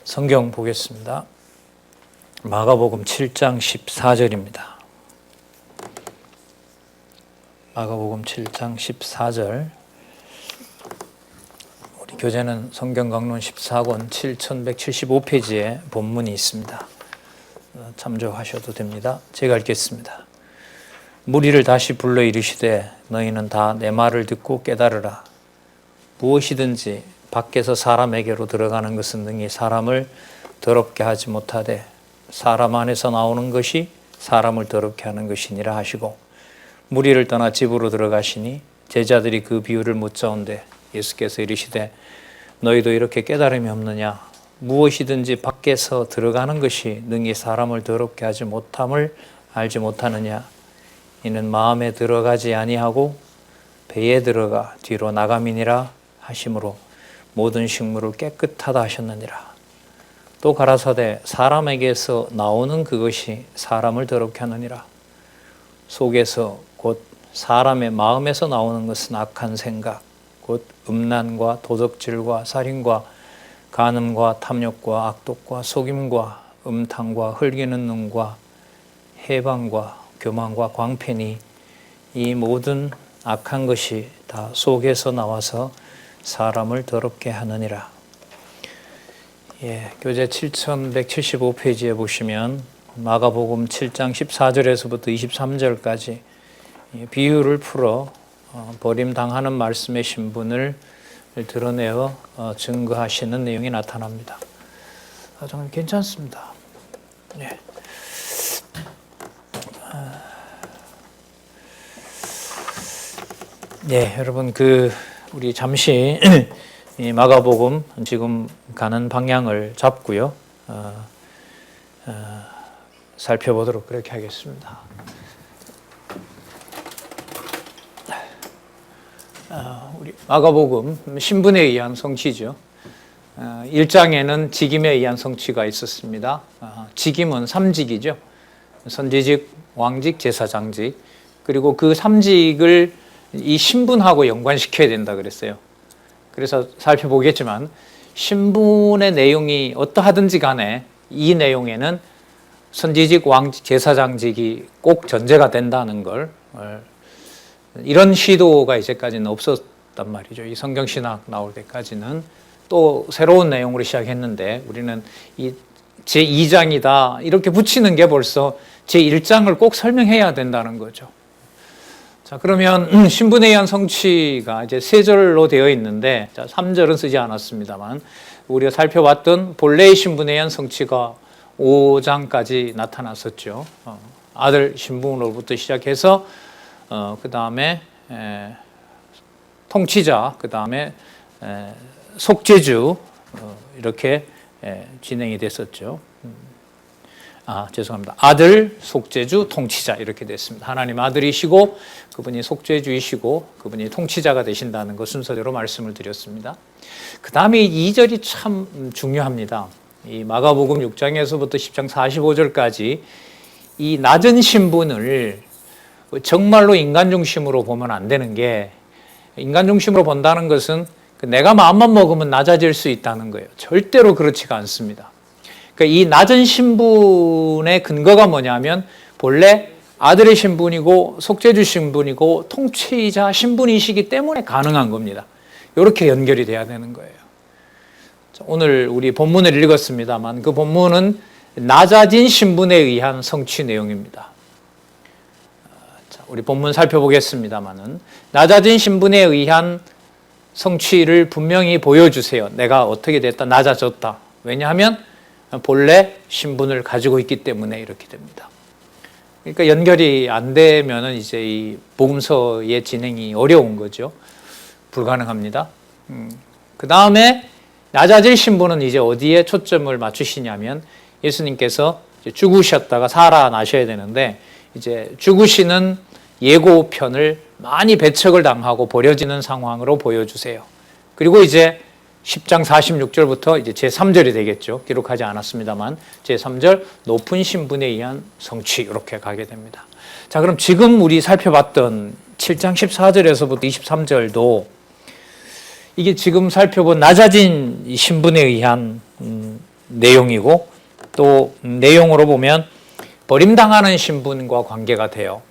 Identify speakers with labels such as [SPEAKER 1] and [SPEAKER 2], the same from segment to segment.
[SPEAKER 1] 성경 보겠습니다. 마가복음 7장 14절입니다. 마가복음 7장 14절. 우리 교재는 성경강론 14권 7175페이지에 본문이 있습니다. 참조하셔도 됩니다. 제가 읽겠습니다. 무리를 다시 불러 이르시되 너희는 다 내 말을 듣고 깨달으라. 무엇이든지 밖에서 사람에게로 들어가는 것은 능히 사람을 더럽게 하지 못하되 사람 안에서 나오는 것이 사람을 더럽게 하는 것이니라 하시고 무리를 떠나 집으로 들어가시니 제자들이 그 비유를 묻자온대 예수께서 이르시되 너희도 이렇게 깨달음이 없느냐. 무엇이든지 밖에서 들어가는 것이 능히 사람을 더럽게 하지 못함을 알지 못하느냐. 이는 마음에 들어가지 아니하고 배에 들어가 뒤로 나감이니라 하심으로 모든 식물을 깨끗하다 하셨느니라. 또 가라사대 사람에게서 나오는 그것이 사람을 더럽게 하느니라. 속에서 곧 사람의 마음에서 나오는 것은 악한 생각, 곧 음란과 도적질과 살인과 간음과 탐욕과 악독과 속임과 음탕과 흘기는 눈과 해방과 교만과 광팬이 이 모든 악한 것이 다 속에서 나와서 사람을 더럽게 하느니라. 교재 7175페이지에 보시면 마가복음 7장 14절에서부터 23절까지 비유를 풀어 버림당하는 말씀의 신분을 드러내어 증거하시는 내용이 나타납니다. 정말 괜찮습니다. 여러분 우리 잠시 이 마가복음 지금 가는 방향을 잡고요. 살펴보도록 그렇게 하겠습니다. 우리 마가복음 신분에 의한 성취죠. 1장에는 직임에 의한 성취가 있었습니다. 직임은 3직이죠. 선지직, 왕직, 제사장직. 그리고 그 3직을 이 신분하고 연관시켜야 된다 그랬어요. 그래서 살펴보겠지만 신분의 내용이 어떠하든지 간에 이 내용에는 선지직, 왕직, 제사장직이 꼭 전제가 된다는 걸 이런 시도가 이제까지는 없었단 말이죠. 이 성경신학 나올 때까지는 또 새로운 내용으로 시작했는데 우리는 이 제2장이다 이렇게 붙이는 게 벌써 제1장을 꼭 설명해야 된다는 거죠. 자, 그러면 신분에 의한 성취가 이제 3절로 되어 있는데 3절은 쓰지 않았습니다만 우리가 살펴봤던 본래의 신분에 의한 성취가 5장까지 나타났었죠. 아들 신분으로부터 시작해서 그 다음에 통치자, 그 다음에 속죄주 이렇게 진행이 됐었죠. 죄송합니다. 아들, 속죄주, 통치자 이렇게 됐습니다. 하나님 아들이시고 그분이 속죄주이시고 그분이 통치자가 되신다는 것 순서대로 말씀을 드렸습니다. 그 다음에 2절이 참 중요합니다. 이 마가복음 6장에서부터 10장 45절까지 이 낮은 신분을 정말로 인간 중심으로 보면 안 되는 게 인간 중심으로 본다는 것은 내가 마음만 먹으면 낮아질 수 있다는 거예요. 절대로 그렇지가 않습니다. 그러니까 이 낮은 신분의 근거가 뭐냐면 본래 아들의 신분이고 속죄주 신분이고 통치자 신분이시기 때문에 가능한 겁니다. 이렇게 연결이 돼야 되는 거예요. 오늘 우리 본문을 읽었습니다만 그 본문은 낮아진 신분에 의한 성취 내용입니다. 우리 본문 살펴보겠습니다만은 낮아진 신분에 의한 성취를 분명히 보여주세요. 내가 어떻게 됐다, 낮아졌다. 왜냐하면 본래 신분을 가지고 있기 때문에 이렇게 됩니다. 그러니까 연결이 안 되면은 이제 이 복음서의 진행이 어려운 거죠. 불가능합니다. 그 다음에 낮아질 신분은 이제 어디에 초점을 맞추시냐면 예수님께서 죽으셨다가 살아나셔야 되는데 이제 죽으시는 예고편을 많이 배척을 당하고 버려지는 상황으로 보여주세요. 그리고 이제 10장 46절부터 이제 제3절이 되겠죠. 기록하지 않았습니다만 제3절 높은 신분에 의한 성취 이렇게 가게 됩니다. 자, 그럼 지금 우리 살펴봤던 7장 14절에서부터 23절도 이게 지금 살펴본 낮아진 신분에 의한 내용이고 또 내용으로 보면 버림당하는 신분과 관계가 돼요.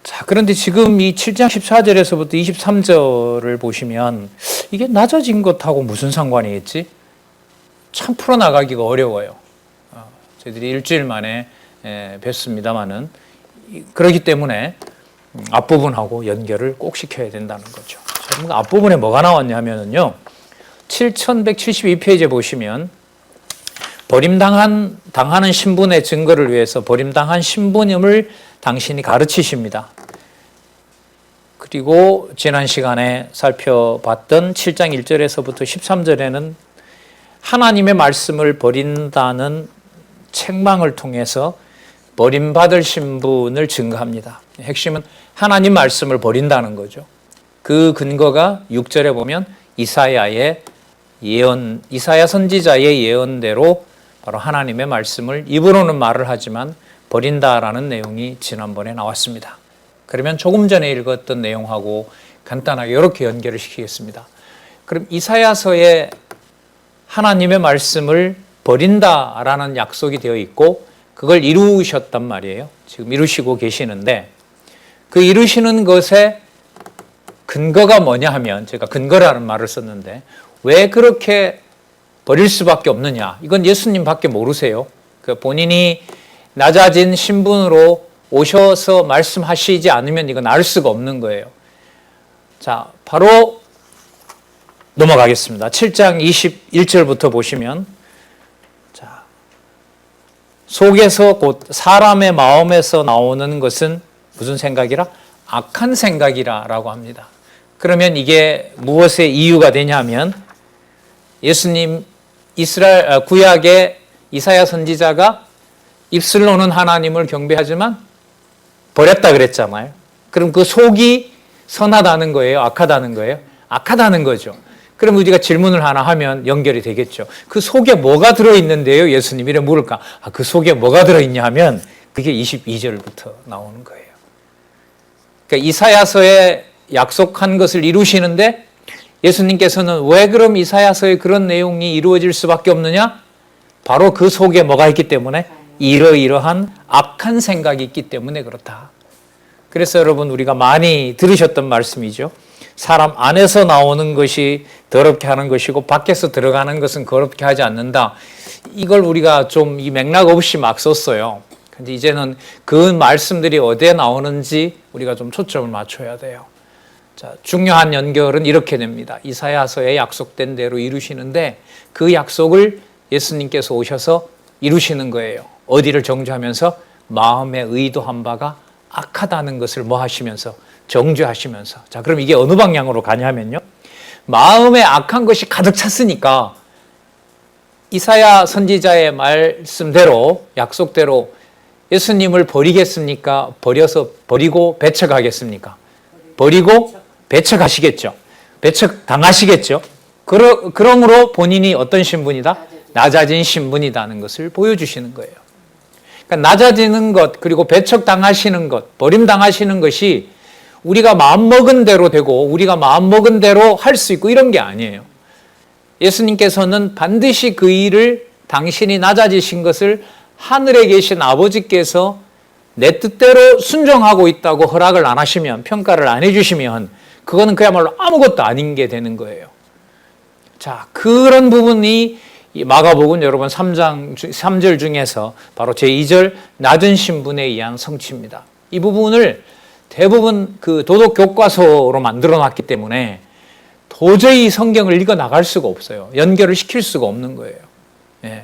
[SPEAKER 1] 자, 그런데 지금 이 7장 14절에서부터 23절을 보시면 이게 낮아진 것하고 무슨 상관이 있지? 참 풀어나가기가 어려워요. 저희들이 일주일 만에 뵀습니다마는 그렇기 때문에 앞부분하고 연결을 꼭 시켜야 된다는 거죠. 앞부분에 뭐가 나왔냐면요. 7172페이지에 보시면 당하는 신분의 증거를 위해서 버림당한 신분임을 당신이 가르치십니다. 그리고 지난 시간에 살펴봤던 7장 1절에서부터 13절에는 하나님의 말씀을 버린다는 책망을 통해서 버림받을 신분을 증거합니다. 핵심은 하나님 말씀을 버린다는 거죠. 그 근거가 6절에 보면 이사야 선지자의 예언대로 바로 하나님의 말씀을 입으로는 말을 하지만 버린다라는 내용이 지난번에 나왔습니다. 그러면 조금 전에 읽었던 내용하고 간단하게 이렇게 연결을 시키겠습니다. 그럼 이사야서에 하나님의 말씀을 버린다라는 약속이 되어 있고 그걸 이루셨단 말이에요. 지금 이루시고 계시는데 그 이루시는 것의 근거가 뭐냐 하면 제가 근거라는 말을 썼는데 왜 그렇게 버릴 수밖에 없느냐. 이건 예수님밖에 모르세요. 본인이 낮아진 신분으로 오셔서 말씀하시지 않으면 이건 알 수가 없는 거예요. 자, 바로 넘어가겠습니다. 7장 21절부터 보시면 자, 속에서 곧 사람의 마음에서 나오는 것은 무슨 생각이라? 악한 생각이라고 합니다. 그러면 이게 무엇의 이유가 되냐면 예수님 구약의 이사야 선지자가 입술로는 하나님을 경배하지만 버렸다 그랬잖아요. 그럼 그 속이 선하다는 거예요? 악하다는 거예요? 악하다는 거죠. 그럼 우리가 질문을 하나 하면 연결이 되겠죠. 그 속에 뭐가 들어있는데요? 예수님이 이래 물을까? 그 속에 뭐가 들어있냐 하면 그게 22절부터 나오는 거예요. 그러니까 이사야서에 약속한 것을 이루시는데 예수님께서는 왜 그럼 이사야서에 그런 내용이 이루어질 수밖에 없느냐? 바로 그 속에 뭐가 있기 때문에 이러이러한 악한 생각이 있기 때문에 그렇다. 그래서 여러분 우리가 많이 들으셨던 말씀이죠. 사람 안에서 나오는 것이 더럽게 하는 것이고 밖에서 들어가는 것은 더럽게 하지 않는다. 이걸 우리가 좀 이 맥락 없이 막 썼어요. 근데 이제는 그 말씀들이 어디에 나오는지 우리가 좀 초점을 맞춰야 돼요. 자, 중요한 연결은 이렇게 됩니다. 이사야서에 약속된 대로 이루시는데 그 약속을 예수님께서 오셔서 이루시는 거예요. 어디를 정죄하면서 마음에 의도한 바가 악하다는 것을 뭐 하시면서 정죄하시면서. 자, 그럼 이게 어느 방향으로 가냐면요. 마음에 악한 것이 가득 찼으니까 이사야 선지자의 말씀대로 약속대로 예수님을 버리겠습니까? 버리고 배척하겠습니까? 버리고 배척하시겠죠. 배척당하시겠죠. 그러므로 본인이 어떤 신분이다? 낮아진 신분이라는 것을 보여주시는 거예요. 그러니까 낮아지는 것, 그리고 배척당하시는 것, 버림당하시는 것이 우리가 마음먹은 대로 되고 우리가 마음먹은 대로 할 수 있고 이런 게 아니에요. 예수님께서는 반드시 그 일을 당신이 낮아지신 것을 하늘에 계신 아버지께서 내 뜻대로 순종하고 있다고 허락을 안 하시면, 평가를 안 해주시면 그거는 그야말로 아무것도 아닌 게 되는 거예요. 자, 그런 부분이 마가복음 여러분 3절 중에서 바로 제2절 낮은 신분에 의한 성취입니다. 이 부분을 대부분 그 도덕 교과서로 만들어 놨기 때문에 도저히 성경을 읽어 나갈 수가 없어요. 연결을 시킬 수가 없는 거예요. 예.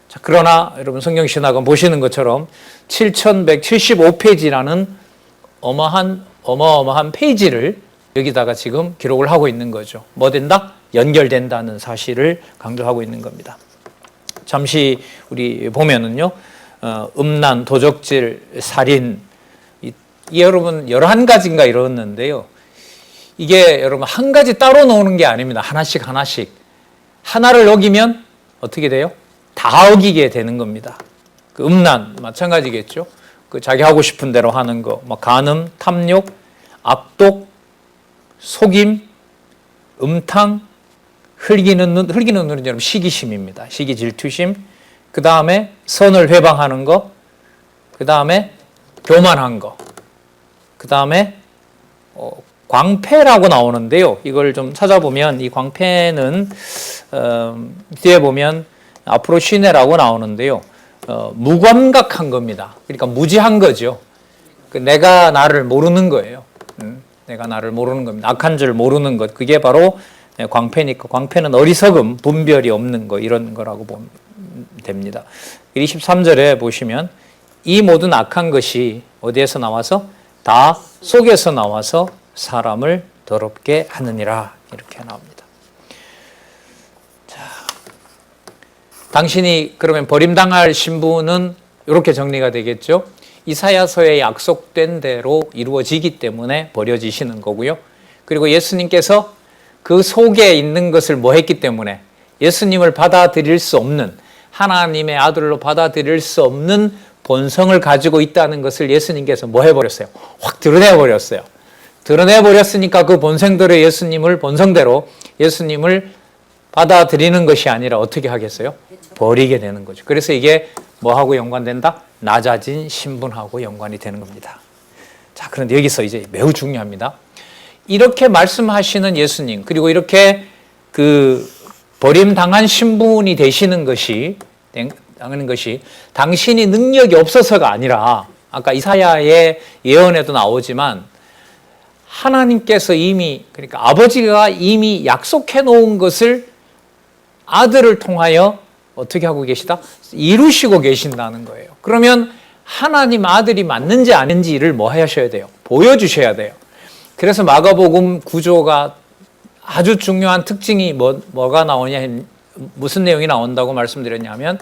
[SPEAKER 1] 자, 그러나 여러분 성경 신학은 보시는 것처럼 7175페이지라는 어마어마한 페이지를 여기다가 지금 기록을 하고 있는 거죠. 뭐 된다? 연결된다는 사실을 강조하고 있는 겁니다. 잠시 우리 보면은요, 음란, 도적질, 살인, 여러분 11가지인가 이러는데요. 이게 여러분 한 가지 따로 놓는 게 아닙니다. 하나씩. 하나를 어기면 어떻게 돼요? 다 어기게 되는 겁니다. 그 음란 마찬가지겠죠. 그 자기 하고 싶은 대로 하는 거, 뭐 간음, 탐욕, 압독, 속임, 음탕, 흘기는 눈은 여러분 시기심입니다. 시기, 질투심. 그 다음에 선을 회방하는 거. 그 다음에 교만한 거. 그 다음에 광패라고 나오는데요. 이걸 좀 찾아보면 이 광패는 뒤에 보면 앞으로 시내라고 나오는데요. 무감각한 겁니다. 그러니까 무지한 거죠. 내가 나를 모르는 거예요. 내가 나를 모르는 겁니다. 악한 줄 모르는 것. 그게 바로 광패니까. 광패는 어리석음, 분별이 없는 거, 이런 거라고 보면 됩니다. 23절에 보시면 이 모든 악한 것이 어디에서 나와서? 다 속에서 나와서 사람을 더럽게 하느니라. 이렇게 나옵니다. 자, 당신이 그러면 버림당할 신분은 이렇게 정리가 되겠죠. 이사야서에 약속된 대로 이루어지기 때문에 버려지시는 거고요. 그리고 예수님께서 그 속에 있는 것을 뭐 했기 때문에 예수님을 받아들일 수 없는, 하나님의 아들로 받아들일 수 없는 본성을 가지고 있다는 것을 예수님께서 뭐 해버렸어요? 확 드러내버렸어요. 드러내버렸으니까 그 본성대로 본성대로 예수님을 받아들이는 것이 아니라 어떻게 하겠어요? 버리게 되는 거죠. 그래서 이게 뭐하고 연관된다? 낮아진 신분하고 연관이 되는 겁니다. 자, 그런데 여기서 이제 매우 중요합니다. 이렇게 말씀하시는 예수님, 그리고 이렇게 그 버림당한 신분이 되시는 것이 당신이 능력이 없어서가 아니라, 아까 이사야의 예언에도 나오지만 하나님께서 이미, 그러니까 아버지가 이미 약속해 놓은 것을 아들을 통하여 어떻게 하고 계시다? 이루시고 계신다는 거예요. 그러면 하나님 아들이 맞는지 아닌지를 뭐 하셔야 돼요? 보여주셔야 돼요. 그래서 마가복음 구조가 아주 중요한 특징이 뭐가 나오냐, 무슨 내용이 나온다고 말씀드렸냐면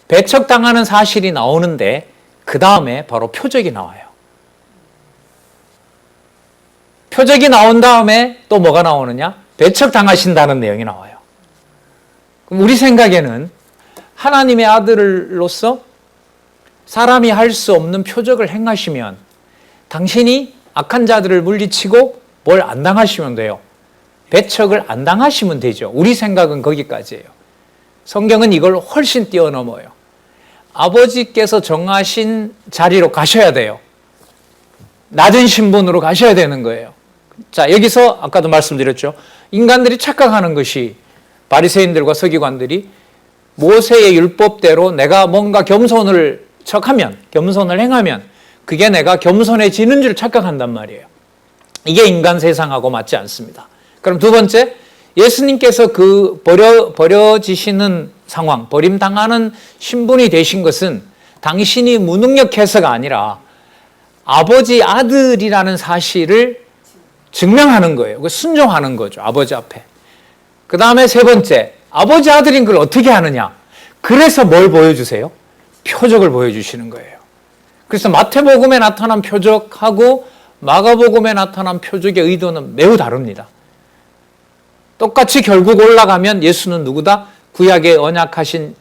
[SPEAKER 1] 배척당하는 사실이 나오는데 그 다음에 바로 표적이 나와요. 표적이 나온 다음에 또 뭐가 나오느냐? 배척당하신다는 내용이 나와요. 그럼 우리 생각에는 하나님의 아들로서 사람이 할 수 없는 표적을 행하시면 당신이 악한 자들을 물리치고 뭘 안 당하시면 돼요. 배척을 안 당하시면 되죠. 우리 생각은 거기까지예요. 성경은 이걸 훨씬 뛰어넘어요. 아버지께서 정하신 자리로 가셔야 돼요. 낮은 신분으로 가셔야 되는 거예요. 자, 여기서 아까도 말씀드렸죠. 인간들이 착각하는 것이, 바리새인들과 서기관들이 모세의 율법대로 내가 뭔가 겸손을 행하면 그게 내가 겸손해지는 줄 착각한단 말이에요. 이게 인간 세상하고 맞지 않습니다. 그럼 두 번째, 예수님께서 그 버려지시는 상황, 버림당하는 신분이 되신 것은 당신이 무능력해서가 아니라 아버지 아들이라는 사실을 증명하는 거예요. 순종하는 거죠. 아버지 앞에. 그 다음에 세 번째, 아버지 아들인 걸 어떻게 하느냐. 그래서 뭘 보여주세요? 표적을 보여주시는 거예요. 그래서 마태복음에 나타난 표적하고 마가복음에 나타난 표적의 의도는 매우 다릅니다. 똑같이 결국 올라가면 예수는 누구다? 구약에 언약하신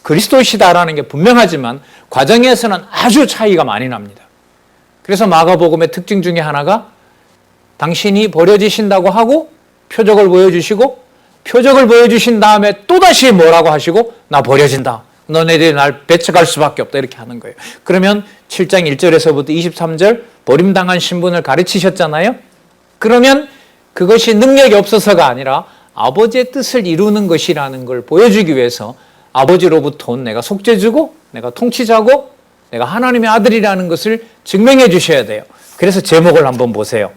[SPEAKER 1] 그리스도시다라는 게 분명하지만 과정에서는 아주 차이가 많이 납니다. 그래서 마가복음의 특징 중에 하나가 당신이 버려지신다고 하고 표적을 보여주시고, 표적을 보여주신 다음에 또다시 뭐라고 하시고, 나 버려진다. 너네들이 날 배척할 수밖에 없다. 이렇게 하는 거예요. 그러면 7장 1절에서부터 23절 버림당한 신분을 가르치셨잖아요. 그러면 그것이 능력이 없어서가 아니라 아버지의 뜻을 이루는 것이라는 걸 보여주기 위해서 아버지로부터 온 내가 속죄주고 내가 통치자고 내가 하나님의 아들이라는 것을 증명해 주셔야 돼요. 그래서 제목을 한번 보세요.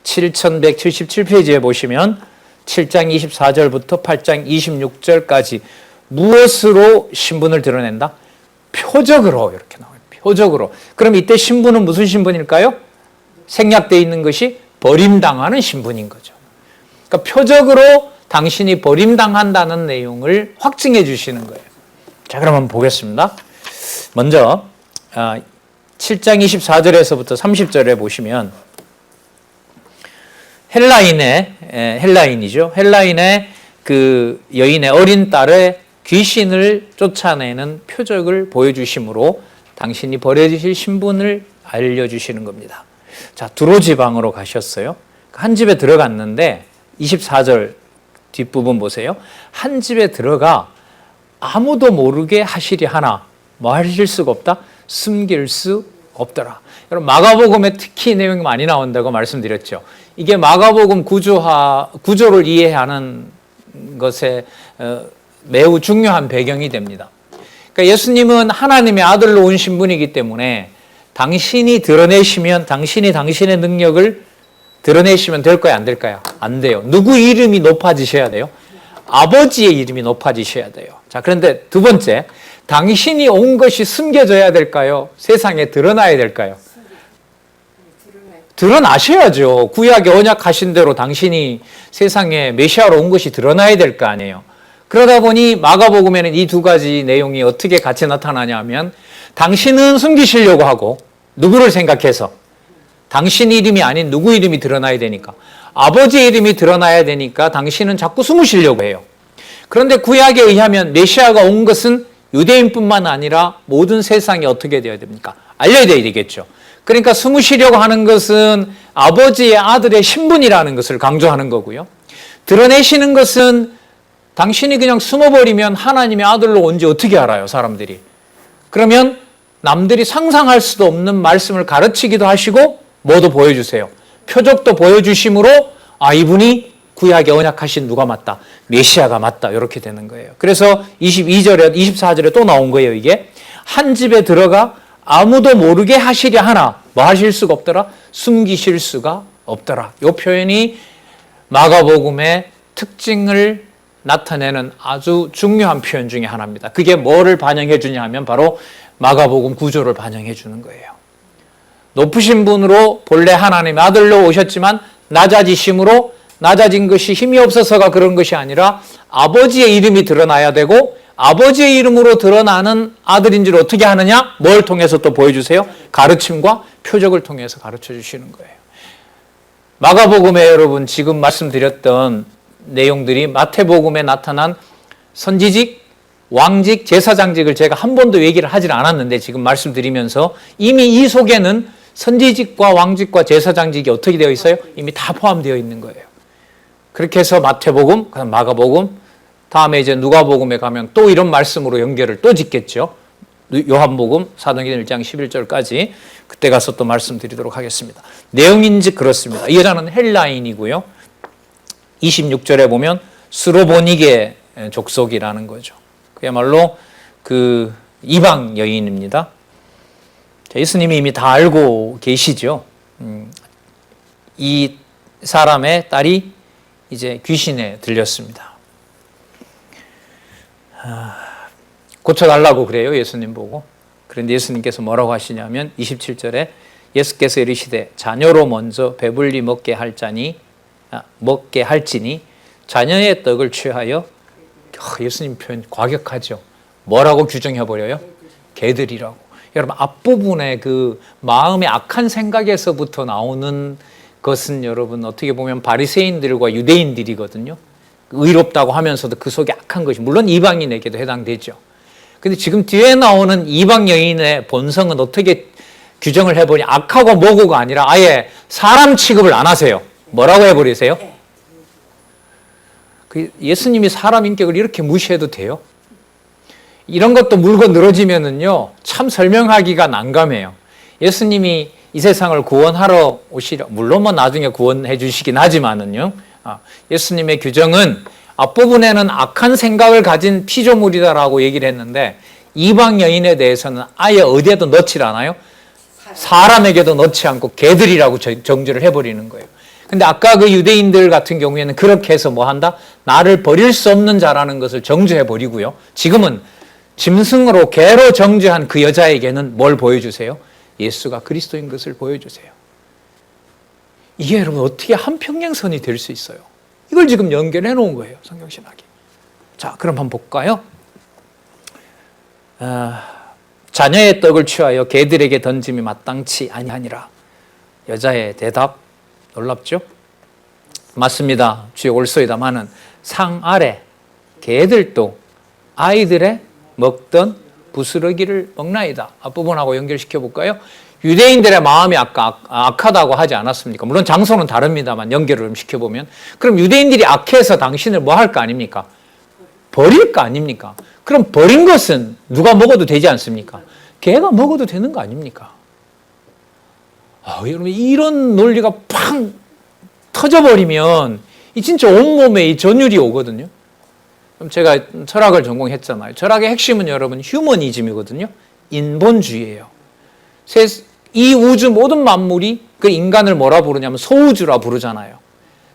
[SPEAKER 1] 7177페이지에 보시면 7장 24절부터 8장 26절까지 무엇으로 신분을 드러낸다? 표적으로 이렇게 나와요. 표적으로. 그럼 이때 신분은 무슨 신분일까요? 생략되어 있는 것이 버림당하는 신분인 거죠. 그러니까 표적으로 당신이 버림당한다는 내용을 확증해 주시는 거예요. 자, 그러면 보겠습니다. 먼저 7장 24절에서부터 30절에 보시면 헬라인이죠. 헬라인의 그 여인의 어린 딸의 귀신을 쫓아내는 표적을 보여주심으로 당신이 버려지실 신분을 알려주시는 겁니다. 자, 두로 지방으로 가셨어요. 한 집에 들어갔는데 24절 뒷부분 보세요. 한 집에 들어가 아무도 모르게 하시리 하나 뭐 하실 수가 없다? 숨길 수 없더라. 여러분 마가복음에 특히 내용이 많이 나온다고 말씀드렸죠. 이게 마가복음 구조를 이해하는 것에 매우 중요한 배경이 됩니다. 그러니까 예수님은 하나님의 아들로 온 신분이기 때문에 당신이 드러내시면 당신이 당신의 능력을 드러내시면 될까요? 안 될까요? 안 돼요. 누구 이름이 높아지셔야 돼요? 아버지의 이름이 높아지셔야 돼요. 자, 그런데 두 번째, 당신이 온 것이 숨겨져야 될까요? 세상에 드러나야 될까요? 드러나셔야죠. 구약에 언약하신 대로 당신이 세상에 메시아로 온 것이 드러나야 될 거 아니에요. 그러다 보니 마가복음에는 이 두 가지 내용이 어떻게 같이 나타나냐면 당신은 숨기시려고 하고 누구를 생각해서 당신 이름이 아닌 누구 이름이 드러나야 되니까 아버지의 이름이 드러나야 되니까 당신은 자꾸 숨으시려고 해요. 그런데 구약에 의하면 메시아가 온 것은 유대인뿐만 아니라 모든 세상에 어떻게 되어야 됩니까? 알려야 되겠죠. 그러니까 숨으시려고 하는 것은 아버지의 아들의 신분이라는 것을 강조하는 거고요. 드러내시는 것은 당신이 그냥 숨어버리면 하나님의 아들로 온지 어떻게 알아요, 사람들이? 그러면 남들이 상상할 수도 없는 말씀을 가르치기도 하시고 뭐도 보여주세요. 표적도 보여주심으로 이분이 구약에 언약하신 누가 맞다? 메시아가 맞다. 이렇게 되는 거예요. 그래서 22절에 24절에 또 나온 거예요. 이게 한 집에 들어가 아무도 모르게 하시려 하나 뭐 하실 수가 없더라? 숨기실 수가 없더라. 이 표현이 마가복음의 특징을 나타내는 아주 중요한 표현 중에 하나입니다. 그게 뭐를 반영해 주냐 하면 바로 마가복음 구조를 반영해 주는 거예요. 높으신 분으로 본래 하나님의 아들로 오셨지만 낮아지심으로 낮아진 것이 힘이 없어서가 그런 것이 아니라 아버지의 이름이 드러나야 되고 아버지의 이름으로 드러나는 아들인 줄 어떻게 하느냐? 뭘 통해서 또 보여주세요? 가르침과 표적을 통해서 가르쳐 주시는 거예요. 마가복음에 여러분 지금 말씀드렸던 내용들이 마태복음에 나타난 선지직, 왕직, 제사장직을 제가 한 번도 얘기를 하질 않았는데 지금 말씀드리면서 이미 이 속에는 선지직과 왕직과 제사장직이 어떻게 되어 있어요? 이미 다 포함되어 있는 거예요. 그렇게 해서 마태복음, 마가복음, 다음에 이제 누가복음에 가면 또 이런 말씀으로 연결을 또 짓겠죠. 요한복음, 사도행전 1장 11절까지 그때 가서 또 말씀드리도록 하겠습니다. 내용인지 그렇습니다. 이 여자는 헬라인이고요. 26절에 보면 스로보니게 족속이라는 거죠. 그야말로 그 이방 여인입니다. 예수님이 이미 다 알고 계시죠. 이 사람의 딸이 이제 귀신에 들렸습니다. 고쳐달라고 그래요, 예수님 보고. 그런데 예수님께서 뭐라고 하시냐면 27절에 예수께서 이르시되 자녀로 먼저 배불리 먹게 할지니 자녀의 떡을 취하여 예수님 표현 과격하죠. 뭐라고 규정해버려요? 개들이라고. 여러분 앞부분에 그 마음의 악한 생각에서부터 나오는 것은 여러분 어떻게 보면 바리새인들과 유대인들이거든요. 의롭다고 하면서도 그 속에 악한 것이 물론 이방인에게도 해당되죠. 근데 지금 뒤에 나오는 이방 여인의 본성은 어떻게 규정을 해보니 악하고 모고가 아니라 아예 사람 취급을 안 하세요. 뭐라고 해버리세요? 예수님이 사람 인격을 이렇게 무시해도 돼요? 이런 것도 물고 늘어지면은요, 참 설명하기가 난감해요. 예수님이 이 세상을 구원하러 오시려, 물론 뭐 나중에 구원해 주시긴 하지만은요, 예수님의 규정은 앞부분에는 악한 생각을 가진 피조물이다라고 얘기를 했는데 이방 여인에 대해서는 아예 어디에도 넣지 않아요? 사람에게도 넣지 않고 개들이라고 정죄를 해버리는 거예요. 근데 아까 그 유대인들 같은 경우에는 그렇게 해서 뭐 한다? 나를 버릴 수 없는 자라는 것을 정죄해버리고요. 지금은 짐승으로 개로 정죄한 그 여자에게는 뭘 보여주세요? 예수가 그리스도인 것을 보여주세요. 이게 여러분 어떻게 한평행선이 될 수 있어요? 이걸 지금 연결해 놓은 거예요, 성경신학이. 자, 그럼 한번 볼까요? 자녀의 떡을 취하여 개들에게 던짐이 마땅치 아니하니라. 여자의 대답 놀랍죠? 맞습니다. 주여 올소이다마는 상 아래 개들도 아이들의 먹던 부스러기를 먹나이다. 앞부분하고 연결시켜 볼까요? 유대인들의 마음이 아까 악하다고 하지 않았습니까? 물론 장소는 다릅니다만 연결을 좀 시켜보면. 그럼 유대인들이 악해서 당신을 뭐 할 거 아닙니까? 버릴 거 아닙니까? 그럼 버린 것은 누가 먹어도 되지 않습니까? 개가 먹어도 되는 거 아닙니까? 여러분, 이런 논리가 팡 터져버리면 이 진짜 온몸에 이 전율이 오거든요. 그럼 제가 철학을 전공했잖아요. 철학의 핵심은 여러분 휴머니즘이거든요. 인본주의예요. 이 우주 모든 만물이 그 인간을 뭐라 부르냐면 소우주라 부르잖아요.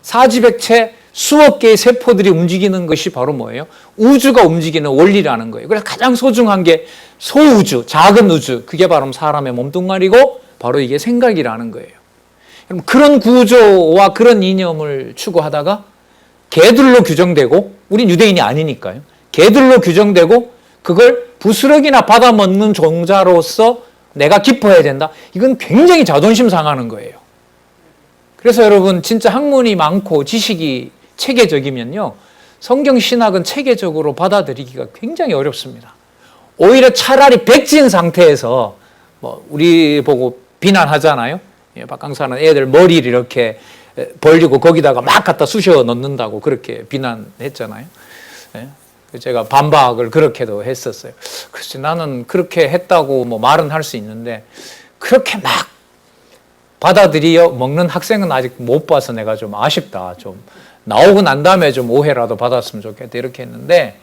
[SPEAKER 1] 사지백체 수억 개의 세포들이 움직이는 것이 바로 뭐예요? 우주가 움직이는 원리라는 거예요. 그래서 가장 소중한 게 소우주, 작은 우주, 그게 바로 사람의 몸뚱아리고 바로 이게 생각이라는 거예요. 그런 구조와 그런 이념을 추구하다가 개들로 규정되고, 우린 유대인이 아니니까요. 개들로 규정되고 그걸 부스러기나 받아먹는 종자로서 내가 기뻐해야 된다. 이건 굉장히 자존심 상하는 거예요. 그래서 여러분 진짜 학문이 많고 지식이 체계적이면요, 성경 신학은 체계적으로 받아들이기가 굉장히 어렵습니다. 오히려 차라리 백지인 상태에서 우리 보고 비난하잖아요. 박 강사는 애들 머리를 이렇게 벌리고 거기다가 막 갖다 쑤셔 넣는다고 그렇게 비난했잖아요. 제가 반박을 그렇게도 했었어요. 그래서 나는 그렇게 했다고 말은 할 수 있는데 그렇게 막 받아들여 먹는 학생은 아직 못 봐서 내가 좀 아쉽다. 좀 나오고 난 다음에 좀 오해라도 받았으면 좋겠다 이렇게 했는데,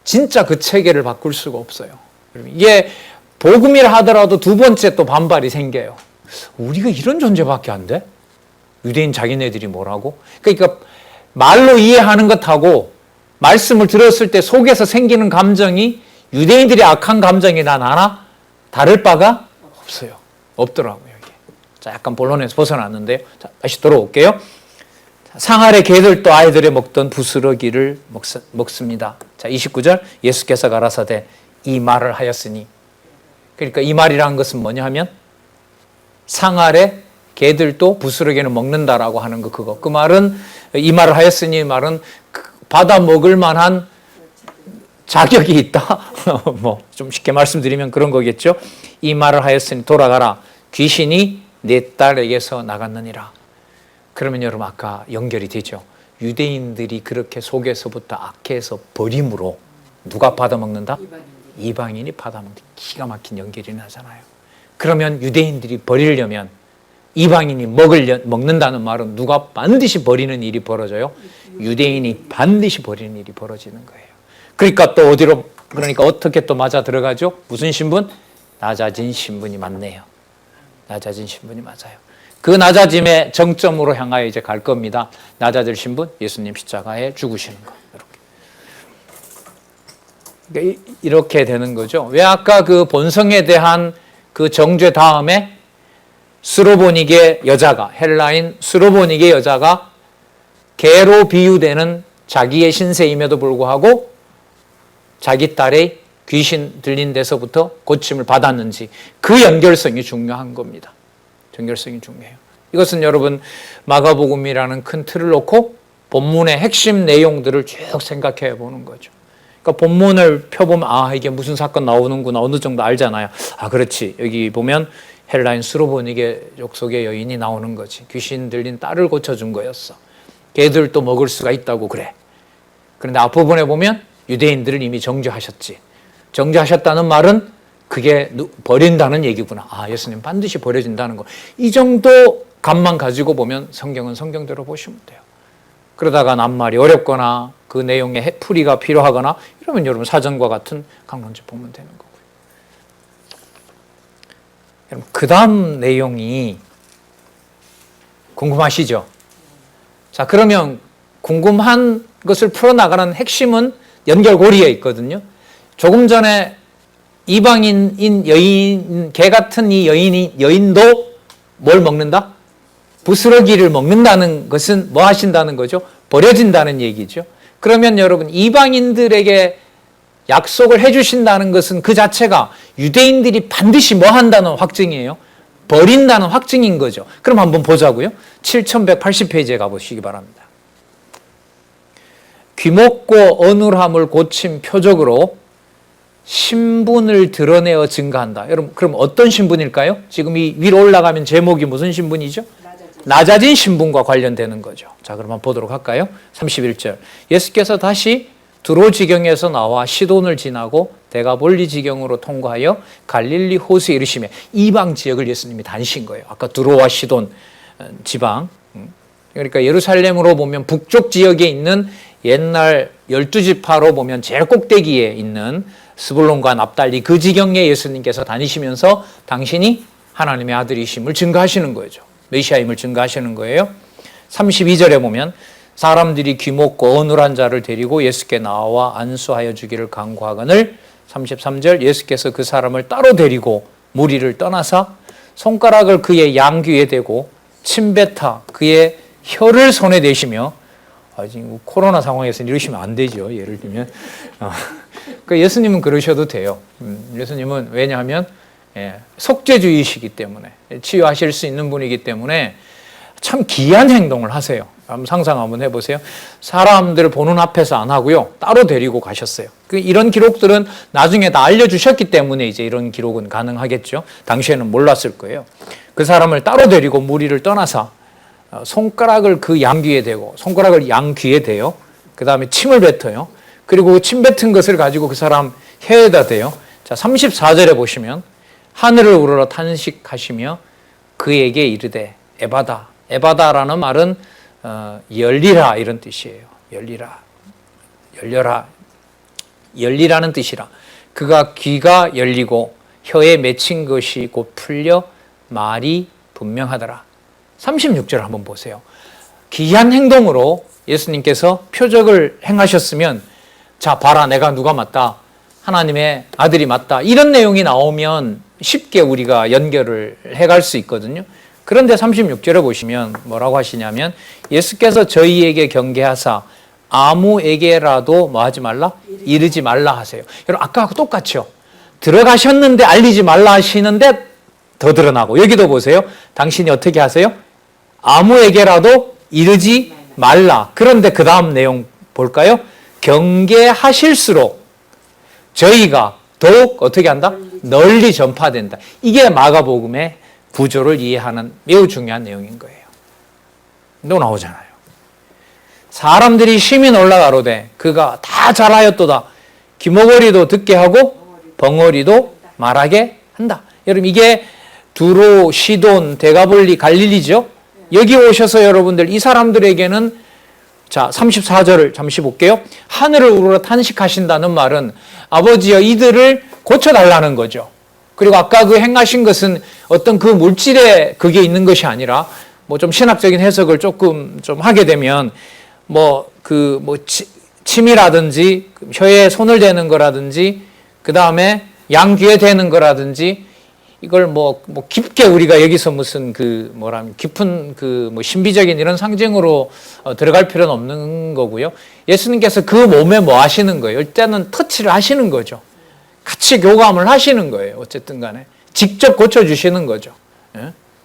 [SPEAKER 1] 진짜 그 체계를 바꿀 수가 없어요. 이게 복음이라 하더라도 두 번째 또 반발이 생겨요. 우리가 이런 존재밖에 안 돼? 유대인 자기네들이 뭐라고? 그러니까 말로 이해하는 것하고 말씀을 들었을 때 속에서 생기는 감정이 유대인들이 악한 감정이 나나 다를 바가 없어요. 없더라고요. 이게. 자, 약간 본론에서 벗어났는데요. 자, 다시 돌아올게요. 상아래 개들도 아이들이 먹던 부스러기를 먹습니다. 자, 29절 예수께서 가라사대 이 말을 하였으니, 그러니까 이 말이라는 것은 뭐냐 하면 상아래 개들도 부스러기는 먹는다라고 하는 거, 그거. 그 말은 이 말을 하였으니 말은 받아 먹을 만한 자격이 있다. 좀 쉽게 말씀드리면 그런 거겠죠. 이 말을 하였으니 돌아가라. 귀신이 내 딸에게서 나갔느니라. 그러면 여러분 아까 연결이 되죠. 유대인들이 그렇게 속에서부터 악해서 버림으로 누가 받아먹는다? 이방인이 받아먹는다. 기가 막힌 연결이 나잖아요. 그러면 유대인들이 버리려면 이방인이 먹는다는 말은 누가 반드시 버리는 일이 벌어져요? 유대인이 반드시 버리는 일이 벌어지는 거예요. 그러니까 또 그러니까 어떻게 또 맞아 들어가죠? 무슨 신분? 낮아진 신분이 맞네요. 낮아진 신분이 맞아요. 그 낮아짐의 정점으로 향하여 이제 갈 겁니다. 낮아질 신분, 예수님 십자가에 죽으시는 거. 그러니까 이렇게 되는 거죠. 왜 아까 그 본성에 대한 그 정죄 다음에 스로보닉의 여자가, 헬라인 스로보닉의 여자가 개로 비유되는 자기의 신세임에도 불구하고 자기 딸의 귀신 들린 데서부터 고침을 받았는지, 그 연결성이 중요한 겁니다. 연결성이 중요해요. 이것은 여러분 마가복음이라는 큰 틀을 놓고 본문의 핵심 내용들을 쭉 생각해 보는 거죠. 그러니까 본문을 펴보면 이게 무슨 사건 나오는구나 어느 정도 알잖아요. 그렇지. 여기 보면 헬라인 스로보닉의 족속의 여인이 나오는 거지. 귀신 들린 딸을 고쳐준 거였어. 개들도 먹을 수가 있다고 그래. 그런데 앞부분에 보면 유대인들을 이미 정죄하셨지. 정죄하셨다는 말은 그게 버린다는 얘기구나. 예수님 반드시 버려진다는 거. 이 정도 감만 가지고 보면 성경은 성경대로 보시면 돼요. 그러다가 낱말이 어렵거나 그 내용의 풀이가 필요하거나 이러면 여러분 사전과 같은 강론집 보면 되는 거고요. 여러분 그 다음 내용이 궁금하시죠? 자, 그러면 궁금한 것을 풀어나가는 핵심은 연결고리에 있거든요. 조금 전에 이방인인 여인, 개 같은 이 여인도 뭘 먹는다? 부스러기를 먹는다는 것은 뭐 하신다는 거죠? 버려진다는 얘기죠. 그러면 여러분 이방인들에게 약속을 해주신다는 것은 그 자체가 유대인들이 반드시 뭐 한다는 확증이에요? 버린다는 확증인 거죠. 그럼 한번 보자고요. 7180페이지에 가보시기 바랍니다. 귀먹고 어눌함을 고친 표적으로 신분을 드러내어 증거한다. 여러분, 그럼 어떤 신분일까요? 지금 이 위로 올라가면 제목이 무슨 신분이죠? 낮아진 신분과 관련되는 거죠. 자, 그럼 한번 보도록 할까요? 31절. 예수께서 다시 두로 지경에서 나와 시돈을 지나고 데가볼리 지경으로 통과하여 갈릴리 호수에 이르시매, 이방 지역을 예수님이 다니신 거예요. 아까 두로와 시돈 지방. 그러니까 예루살렘으로 보면 북쪽 지역에 있는 옛날 12지파로 보면 제일 꼭대기에 있는 스불론과 납달리 그 지경에 예수님께서 다니시면서 당신이 하나님의 아들이심을 증거하시는 거죠. 메시아임을 증거하시는 거예요. 32절에 보면 사람들이 귀먹고 어눌한 자를 데리고 예수께 나와 안수하여 주기를 간구하거늘 33절 예수께서 그 사람을 따로 데리고 무리를 떠나사 손가락을 그의 양귀에 대고 침뱉어 그의 혀를 손에 대시며, 지금 코로나 상황에서 이러시면 안 되죠. 예를 들면 그러니까 예수님은 그러셔도 돼요. 예수님은 왜냐하면 속죄주의시기 때문에, 치유하실 수 있는 분이기 때문에 참 귀한 행동을 하세요. 한번 상상 한번 해보세요. 사람들 보는 앞에서 안 하고요, 따로 데리고 가셨어요. 이런 기록들은 나중에 다 알려주셨기 때문에 이제 이런 기록은 가능하겠죠. 당시에는 몰랐을 거예요. 그 사람을 따로 데리고 무리를 떠나서 손가락을 그 양귀에 대고, 손가락을 양귀에 대요. 그 다음에 침을 뱉어요. 그리고 침 뱉은 것을 가지고 그 사람 혀에다 대요. 자, 34절에 보시면 하늘을 우러러 탄식하시며 그에게 이르되 에바다. 에바다라는 말은 열리라 이런 뜻이에요. 열리라. 열려라. 열리라는 뜻이라. 그가 귀가 열리고 혀에 맺힌 것이 곧 풀려 말이 분명하더라. 36절 한번 보세요. 귀한 행동으로 예수님께서 표적을 행하셨으면, 자 봐라 내가 누가 맞다, 하나님의 아들이 맞다, 이런 내용이 나오면 쉽게 우리가 연결을 해갈 수 있거든요. 그런데 36절에 보시면 뭐라고 하시냐면 예수께서 저희에게 경계하사 아무에게라도 뭐 하지 말라? 이르지 말라 하세요. 여러분 아까하고 똑같죠? 들어가셨는데 알리지 말라 하시는데 더 드러나고, 여기도 보세요. 당신이 어떻게 하세요? 아무에게라도 이르지 말라. 그런데 그 다음 내용 볼까요? 경계하실수록 저희가 더욱 어떻게 한다? 널리 전파된다. 이게 마가복음의 구조를 이해하는 매우 중요한 내용인 거예요. 또 나오잖아요. 사람들이 심히 놀라가로되 그가 다 잘하였도다. 귀머거리도 듣게 하고 벙어리도 말하게 한다. 여러분 이게 두로, 시돈, 데가볼리, 갈릴리죠. 여기 오셔서 여러분들 이 사람들에게는, 자 34절을 잠시 볼게요. 하늘을 우러러 탄식하신다는 말은 아버지여 이들을 고쳐달라는 거죠. 그리고 아까 그 행하신 것은 어떤 그 물질에 그게 있는 것이 아니라 뭐 좀 신학적인 해석을 조금 좀 하게 되면 침이라든지 혀에 손을 대는 거라든지 그 다음에 양귀에 대는 거라든지 이걸 뭐 깊게 우리가 여기서 무슨 깊은 신비적인 이런 상징으로 들어갈 필요는 없는 거고요. 예수님께서 그 몸에 뭐 하시는 거예요? 일단은 터치를 하시는 거죠. 같이 교감을 하시는 거예요. 어쨌든 간에 직접 고쳐주시는 거죠.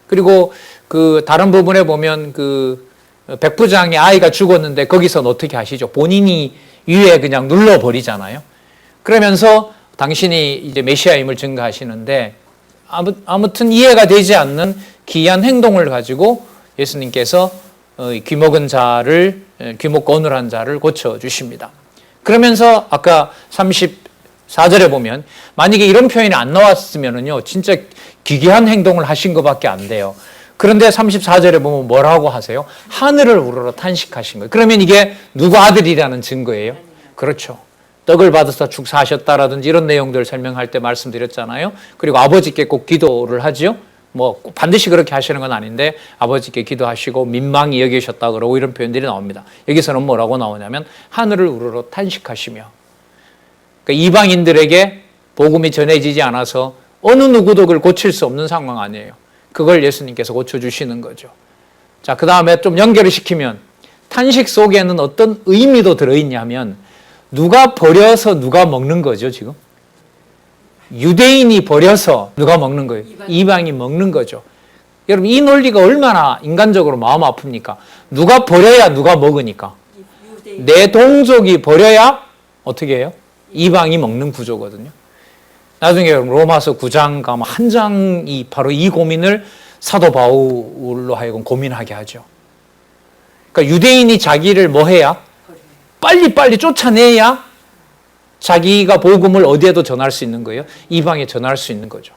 [SPEAKER 1] 그리고 그 다른 부분에 보면 그 백부장의 아이가 죽었는데 거기서는 어떻게 하시죠? 본인이 위에 그냥 눌러버리잖아요. 그러면서 당신이 이제 메시아임을 증거하시는데 아무튼 이해가 되지 않는 기이한 행동을 가지고 예수님께서 귀먹은 자를, 귀먹고 어눌한 자를 고쳐주십니다. 그러면서 아까 34절에 보면 만약에 이런 표현이 안 나왔으면은요, 진짜 기괴한 행동을 하신 것밖에 안 돼요. 그런데 34절에 보면 뭐라고 하세요? 하늘을 우러러 탄식하신 거예요. 그러면 이게 누구 아들이라는 증거예요? 그렇죠. 떡을 받아서 축사하셨다라든지 이런 내용들을 설명할 때 말씀드렸잖아요. 그리고 아버지께 꼭 기도를 하지요. 뭐 반드시 그렇게 하시는 건 아닌데 아버지께 기도하시고 민망히 여기셨다 그러고 이런 표현들이 나옵니다. 여기서는 뭐라고 나오냐면 하늘을 우러러 탄식하시며, 그러니까 이방인들에게 복음이 전해지지 않아서 어느 누구도 그걸 고칠 수 없는 상황 아니에요. 그걸 예수님께서 고쳐주시는 거죠. 자, 그 다음에 좀 연결을 시키면 탄식 속에는 어떤 의미도 들어있냐면 누가 버려서 누가 먹는 거죠, 지금? 유대인이 버려서 누가 먹는 거예요? 이방이 먹는 거죠. 여러분, 이 논리가 얼마나 인간적으로 마음 아픕니까? 누가 버려야 누가 먹으니까. 내 동족이 버려야 어떻게 해요? 이방이 먹는 구조거든요. 나중에 로마서 9장 가면 한 장이 바로 이 고민을 사도 바울로 하여금 고민하게 하죠. 그러니까 유대인이 자기를 뭐 해야? 빨리빨리 쫓아내야 자기가 복음을 어디에도 전할 수 있는 거예요. 이방에 전할 수 있는 거죠.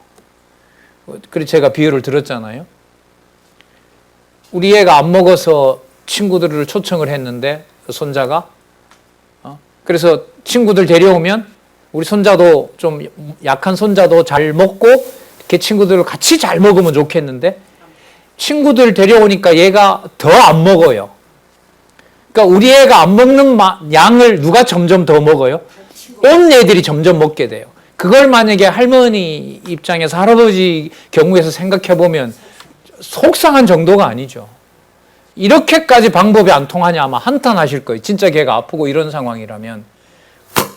[SPEAKER 1] 그래서 제가 비유를 들었잖아요. 우리 애가 안 먹어서 친구들을 초청을 했는데 손자가 그래서 친구들 데려오면 우리 손자도 좀 약한 손자도 잘 먹고 이렇게 친구들을 같이 잘 먹으면 좋겠는데 친구들 데려오니까 얘가 더 안 먹어요. 그러니까 우리 애가 안 먹는 양을 누가 점점 더 먹어요? 온 애들이 점점 먹게 돼요. 그걸 만약에 할머니 입장에서 할아버지 경우에서 생각해 보면 속상한 정도가 아니죠. 이렇게까지 방법이 안 통하냐 아마 한탄하실 거예요. 진짜 걔가 아프고 이런 상황이라면.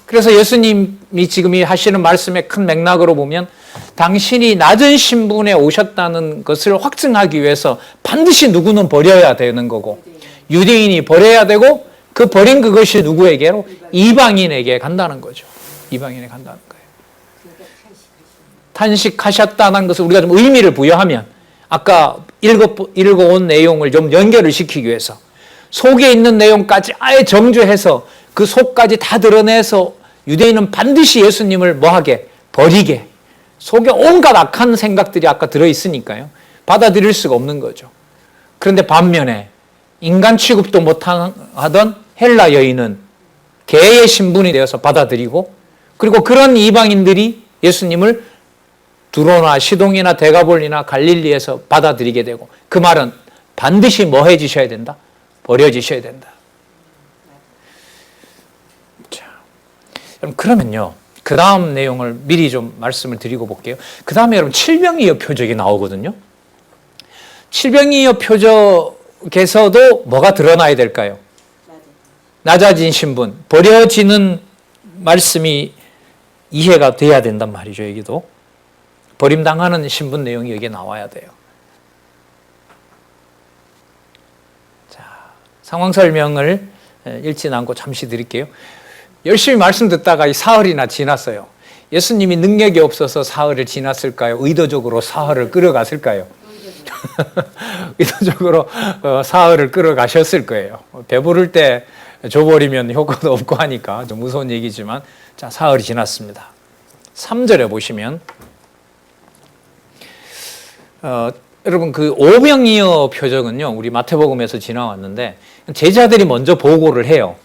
[SPEAKER 1] 그래서 예수님이 지금 하시는 말씀의 큰 맥락으로 보면 당신이 낮은 신분에 오셨다는 것을 확증하기 위해서 반드시 누구는 버려야 되는 거고 유대인이 버려야 되고 그 버린 그것이 누구에게로? 이방인에게 간다는 거죠. 이방인에 간다는 거예요. 탄식하셨다는 것을 우리가 좀 의미를 부여하면 아까 읽어온 내용을 좀 연결을 시키기 위해서 속에 있는 내용까지 아예 정죄해서 그 속까지 다 드러내서 유대인은 반드시 예수님을 뭐하게? 버리게. 속에 온갖 악한 생각들이 아까 들어있으니까요. 받아들일 수가 없는 거죠. 그런데 반면에 인간 취급도 못하던 헬라 여인은 개의 신분이 되어서 받아들이고 그리고 그런 이방인들이 예수님을 두로나 시동이나 데가볼리나 갈릴리에서 받아들이게 되고 그 말은 반드시 뭐 해주셔야 된다? 버려지셔야 된다. 자, 그러면요. 그 다음 내용을 미리 좀 말씀을 드리고 볼게요. 그 다음에 여러분 칠병이어 표적이 나오거든요. 칠병이어 표적에서도 뭐가 드러나야 될까요? 낮아진 신분, 버려지는 말씀이 이해가 돼야 된단 말이죠. 여기도 버림당하는 신분 내용이 여기에 나와야 돼요. 자, 상황 설명을 읽지 않고 잠시 드릴게요. 열심히 말씀 듣다가 사흘이나 지났어요. 예수님이 능력이 없어서 사흘을 지났을까요? 의도적으로 사흘을 끌어갔을까요? 의도적으로 사흘을 끌어가셨을 거예요. 배부를 때 줘버리면 효과도 없고 하니까 좀 무서운 얘기지만 자, 사흘이 지났습니다. 3절에 보시면 여러분 그 오병이어 표적은요 우리 마태복음에서 지나왔는데 제자들이 먼저 보고를 해요.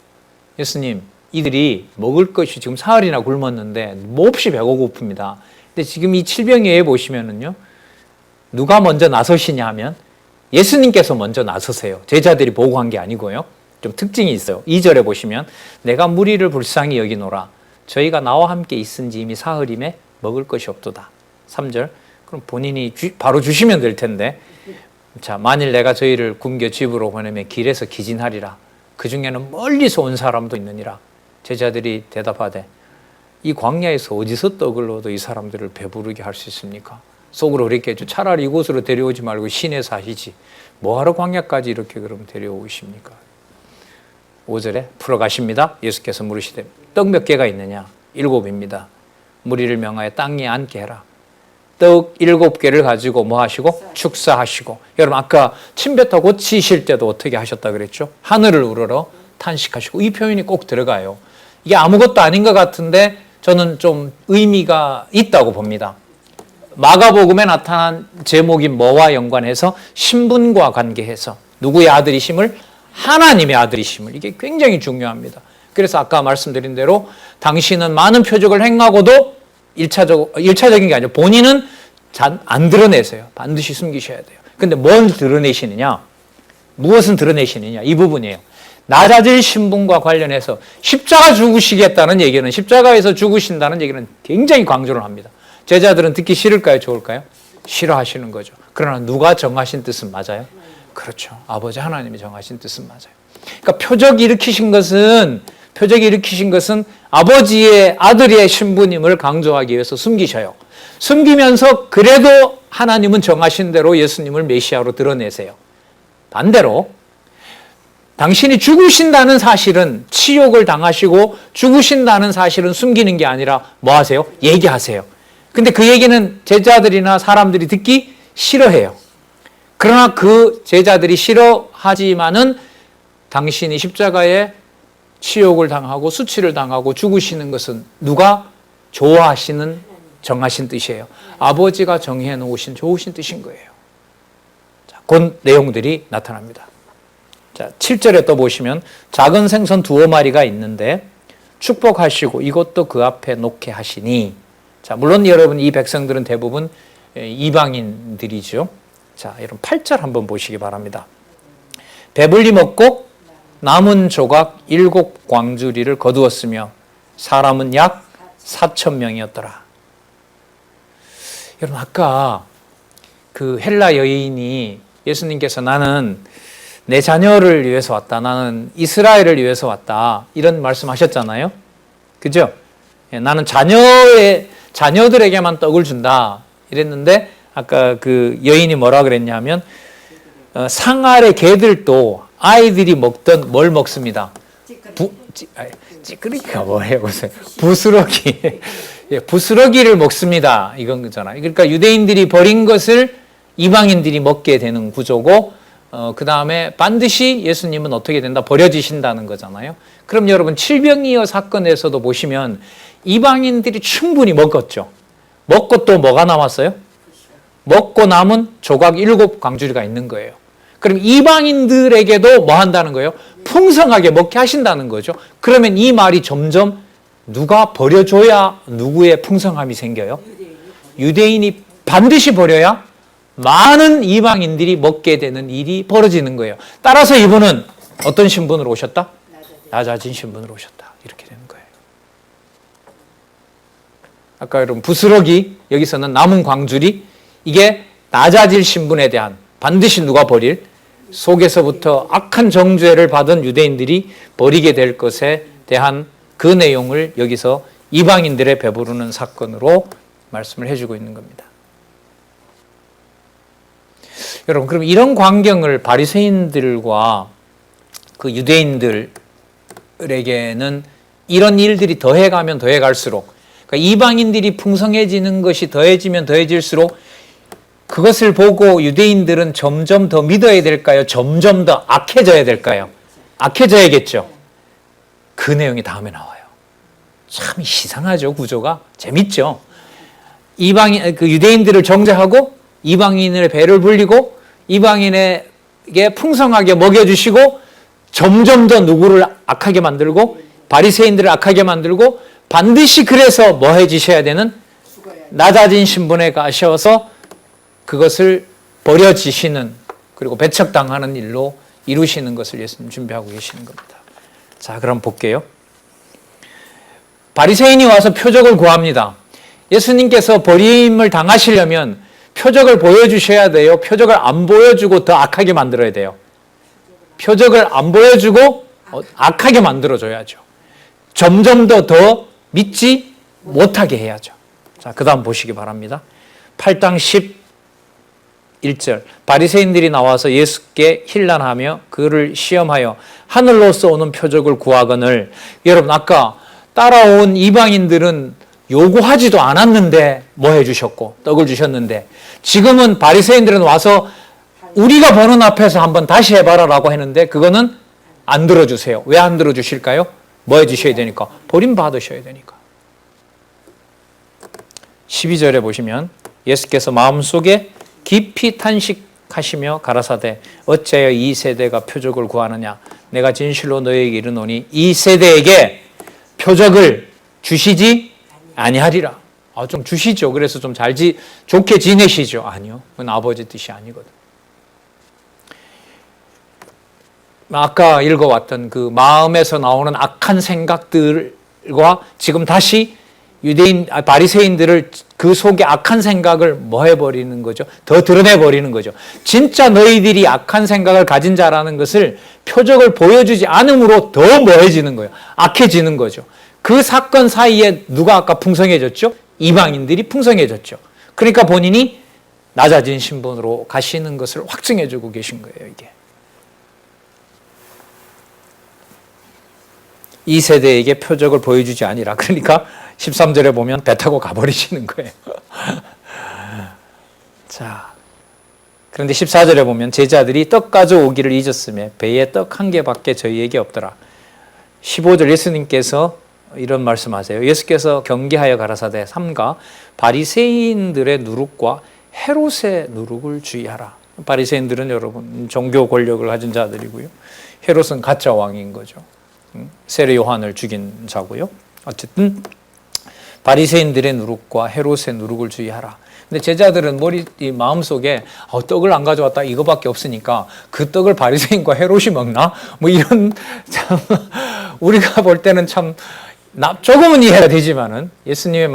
[SPEAKER 1] 예수님 이들이 먹을 것이 지금 사흘이나 굶었는데 몹시 배고프입니다. 근데 지금 이 칠병이어에 보시면은요 누가 먼저 나서시냐 하면 예수님께서 먼저 나서세요. 제자들이 보고한 게 아니고요. 좀 특징이 있어요. 2절에 보시면 내가 무리를 불쌍히 여기노라 저희가 나와 함께 있은지 이미 사흘임에 먹을 것이 없도다. 3절 그럼 본인이 바로 주시면 될 텐데 자 만일 내가 저희를 굶겨 집으로 보내면 길에서 기진하리라. 그 중에는 멀리서 온 사람도 있느니라. 제자들이 대답하되 이 광야에서 어디서 떡을 얻어 이 사람들을 배부르게 할 수 있습니까? 속으로 그렇게 했죠. 차라리 이곳으로 데려오지 말고 시내에서 하시지. 뭐하러 광야까지 이렇게 그럼 데려오십니까? 5절에 풀어가십니다. 예수께서 물으시되 떡 몇 개가 있느냐? 7입니다. 무리를 명하여 땅 위에 앉게 해라. 떡 7개를 가지고 뭐 하시고? 축사하시고. 여러분 아까 침뱉어 고치실 때도 어떻게 하셨다 그랬죠? 하늘을 우러러 탄식하시고. 이 표현이 꼭 들어가요. 이게 아무것도 아닌 것 같은데 저는 좀 의미가 있다고 봅니다. 마가복음에 나타난 제목이 뭐와 연관해서 신분과 관계해서 누구의 아들이심을? 하나님의 아들이심을. 이게 굉장히 중요합니다. 그래서 아까 말씀드린 대로 당신은 많은 표적을 행하고도 일차적인 게 아니라 본인은 안 드러내세요. 반드시 숨기셔야 돼요. 근데 뭘 드러내시느냐? 무엇은 드러내시느냐? 이 부분이에요. 낮아질 신분과 관련해서 십자가 죽으시겠다는 얘기는 십자가에서 죽으신다는 얘기는 굉장히 강조를 합니다. 제자들은 듣기 싫을까요? 좋을까요? 싫어하시는 거죠. 그러나 누가 정하신 뜻은 맞아요? 그렇죠. 아버지 하나님이 정하신 뜻은 맞아요. 그러니까 표적이 일으키신 것은 아버지의 아들의 신분임을 강조하기 위해서 숨기셔요. 숨기면서 그래도 하나님은 정하신 대로 예수님을 메시아로 드러내세요. 반대로 당신이 죽으신다는 사실은 치욕을 당하시고 죽으신다는 사실은 숨기는 게 아니라 뭐 하세요? 얘기하세요. 근데 그 얘기는 제자들이나 사람들이 듣기 싫어해요. 그러나 그 제자들이 싫어하지만은 당신이 십자가에 치욕을 당하고 수치를 당하고 죽으시는 것은 누가 좋아하시는 정하신 뜻이에요. 아버지가 정해 놓으신 좋으신 뜻인 거예요. 자, 그 내용들이 나타납니다. 자, 7절에 또 보시면 작은 생선 2마리가 있는데 축복하시고 이것도 그 앞에 놓게 하시니. 자, 물론 여러분 이 백성들은 대부분 이방인들이죠. 자, 여러분 8절 한번 보시기 바랍니다. 배불리 먹고 남은 조각 7광주리를 거두었으며 사람은 약 4,000명이었더라. 여러분 아까 그 헬라 여인이 예수님께서 나는 내 자녀를 위해서 왔다. 나는 이스라엘을 위해서 왔다. 이런 말씀하셨잖아요. 그죠? 나는 자녀들에게만 떡을 준다. 이랬는데 아까 그 여인이 뭐라 그랬냐면 상아래 개들도 아이들이 먹던 뭘 먹습니다. 찌끄리기가 뭐예요? 보세요. 부스러기. 예, 부스러기를 먹습니다. 이건 거잖아요. 그러니까 유대인들이 버린 것을 이방인들이 먹게 되는 구조고 그 다음에 반드시 예수님은 어떻게 된다? 버려지신다는 거잖아요. 그럼 여러분 칠병이어 사건에서도 보시면 이방인들이 충분히 먹었죠. 먹고 또 뭐가 남았어요? 먹고 남은 조각 7광주리가 있는 거예요. 그럼 이방인들에게도 뭐 한다는 거예요? 풍성하게 먹게 하신다는 거죠. 그러면 이 말이 점점 누가 버려줘야 누구의 풍성함이 생겨요? 유대인이 반드시 버려야 많은 이방인들이 먹게 되는 일이 벌어지는 거예요. 따라서 이분은 어떤 신분으로 오셨다? 낮아진 신분으로 오셨다. 이렇게 되는 거예요. 아까 여러분 부스러기, 여기서는 남은 광주리, 이게 낮아질 신분에 대한 반드시 누가 버릴 속에서부터 악한 정죄를 받은 유대인들이 버리게 될 것에 대한 그 내용을 여기서 이방인들의 배부르는 사건으로 말씀을 해주고 있는 겁니다. 여러분, 그럼 이런 광경을 바리새인들과 그 유대인들에게는 이런 일들이 더해가면 더해갈수록, 그러니까 이방인들이 풍성해지는 것이 더해지면 더해질수록 그것을 보고 유대인들은 점점 더 믿어야 될까요? 점점 더 악해져야 될까요? 악해져야겠죠. 그 내용이 다음에 나와요. 참 이상하죠, 구조가. 재밌죠. 그 유대인들을 정죄하고 이방인의 배를 불리고 이방인에게 풍성하게 먹여주시고 점점 더 누구를 악하게 만들고 바리새인들을 악하게 만들고 반드시 그래서 뭐 해주셔야 되는 낮아진 신분에 가셔서 그것을 버려지시는 그리고 배척당하는 일로 이루시는 것을 예수님 준비하고 계시는 겁니다. 자, 그럼 볼게요. 바리새인이 와서 표적을 구합니다. 예수님께서 버림을 당하시려면 표적을 보여주셔야 돼요. 표적을 안 보여주고 더 악하게 만들어야 돼요. 표적을 안 보여주고 악하게 만들어줘야죠. 점점 더 믿지 못하게 해야죠. 자, 그 다음 보시기 바랍니다. 8장 11절 바리새인들이 나와서 예수께 힐난하며 그를 시험하여 하늘로서 오는 표적을 구하거늘. 여러분 아까 따라온 이방인들은 요구하지도 않았는데 뭐 해주셨고 떡을 주셨는데 지금은 바리새인들은 와서 우리가 보는 앞에서 한번 다시 해봐라라고 했는데 그거는 안 들어주세요. 왜 안 들어주실까요? 뭐 해주셔야 되니까? 버림받으셔야 되니까. 12절에 보시면 예수께서 마음속에 깊이 탄식하시며 가라사대 어찌하여 이 세대가 표적을 구하느냐. 내가 진실로 너희에게 이르노니 이 세대에게 표적을 주시지 아니하리라. 좀 주시죠. 그래서 좀 좋게 지내시죠. 아니요. 그건 아버지 뜻이 아니거든. 아까 읽어왔던 그 마음에서 나오는 악한 생각들과 지금 다시 바리새인들을 그 속에 악한 생각을 뭐 해버리는 거죠? 더 드러내버리는 거죠. 진짜 너희들이 악한 생각을 가진 자라는 것을 표적을 보여주지 않음으로 더 뭐해지는 거예요. 악해지는 거죠. 그 사건 사이에 누가 아까 풍성해졌죠? 이방인들이 풍성해졌죠. 그러니까 본인이 낮아진 신분으로 가시는 것을 확증해주고 계신 거예요, 이게. 이 세대에게 표적을 보여주지 아니라. 그러니까 13절에 보면 배 타고 가버리시는 거예요. 자, 그런데 14절에 보면 제자들이 떡 가져오기를 잊었으며 배에 떡 한 개밖에 저희에게 없더라. 15절 예수님께서 이런 말씀하세요. 예수께서 경계하여 가라사대 삼가 바리새인들의 누룩과 헤롯의 누룩을 주의하라. 바리새인들은 여러분 종교 권력을 가진 자들이고요. 헤롯은 가짜 왕인 거죠. 세례 요한을 죽인 자고요. 어쨌든 바리새인들의 누룩과 헤롯의 누룩을 주의하라. 근데 제자들은 마음속에 떡을 안 가져왔다 이거밖에 없으니까 그 떡을 바리새인과 헤롯이 먹나? 뭐 이런 참 우리가 볼 때는 참 조금은 이해가 되지만은 예수님의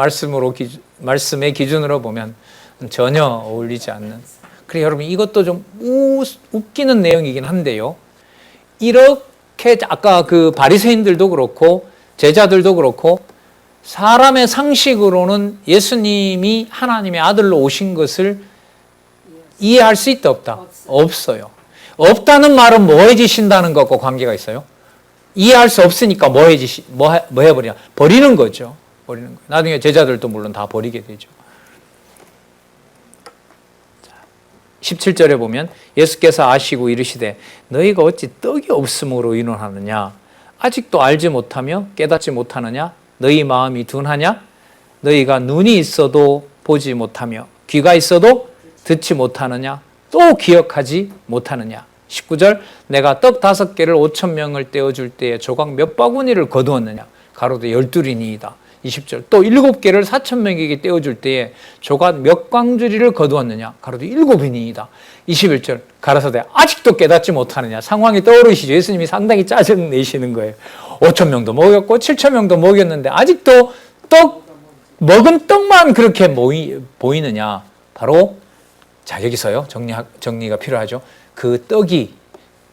[SPEAKER 1] 말씀의 기준으로 보면 전혀 어울리지 않는. 그래 여러분 이것도 좀 웃기는 내용이긴 한데요. 이렇게 아까 그 바리새인들도 그렇고 제자들도 그렇고 사람의 상식으로는 예수님이 하나님의 아들로 오신 것을 이해할 수 있다 없다? 없어요. 없다는 말은 뭐 해지신다는 것과 관계가 있어요? 이해할 수 없으니까 뭐 해버리냐? 버리는 거죠. 버리는 거예요. 나중에 제자들도 물론 다 버리게 되죠. 17절에 보면 예수께서 아시고 이르시되 너희가 어찌 떡이 없음으로 의논하느냐? 아직도 알지 못하며 깨닫지 못하느냐? 너희 마음이 둔하냐? 너희가 눈이 있어도 보지 못하며 귀가 있어도 듣지 못하느냐? 또 기억하지 못하느냐? 19절 내가 떡 5개를 5,000명을 떼어줄 때에 조각 몇 바구니를 거두었느냐? 가로되 12이니이다. 20절 또 7개를 4,000명에게 떼어줄 때에 조각 몇 광주리를 거두었느냐? 가로되 7이니이다. 21절 가라사대 아직도 깨닫지 못하느냐? 상황이 떠오르시죠. 예수님이 상당히 짜증내시는 거예요. 5,000명도 먹였고 7,000명도 먹였는데 아직도 먹은 떡만 그렇게 보이느냐? 바로 자 여기서요 정리가 필요하죠. 그 떡이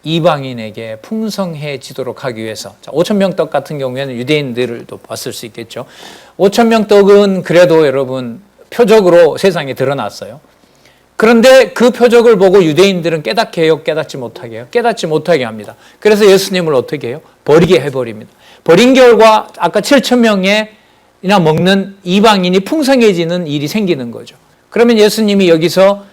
[SPEAKER 1] 이방인에게 풍성해지도록 하기 위해서 5,000명 떡 같은 경우에는 유대인들도 봤을 수 있겠죠. 5,000명 떡은 그래도 여러분 표적으로 세상에 드러났어요. 그런데 그 표적을 보고 유대인들은 깨닫게 해요? 깨닫지 못하게 해요? 깨닫지 못하게 합니다. 그래서 예수님을 어떻게 해요? 버리게 해버립니다. 버린 결과 아까 7,000명이나 먹는 이방인이 풍성해지는 일이 생기는 거죠. 그러면 예수님이 여기서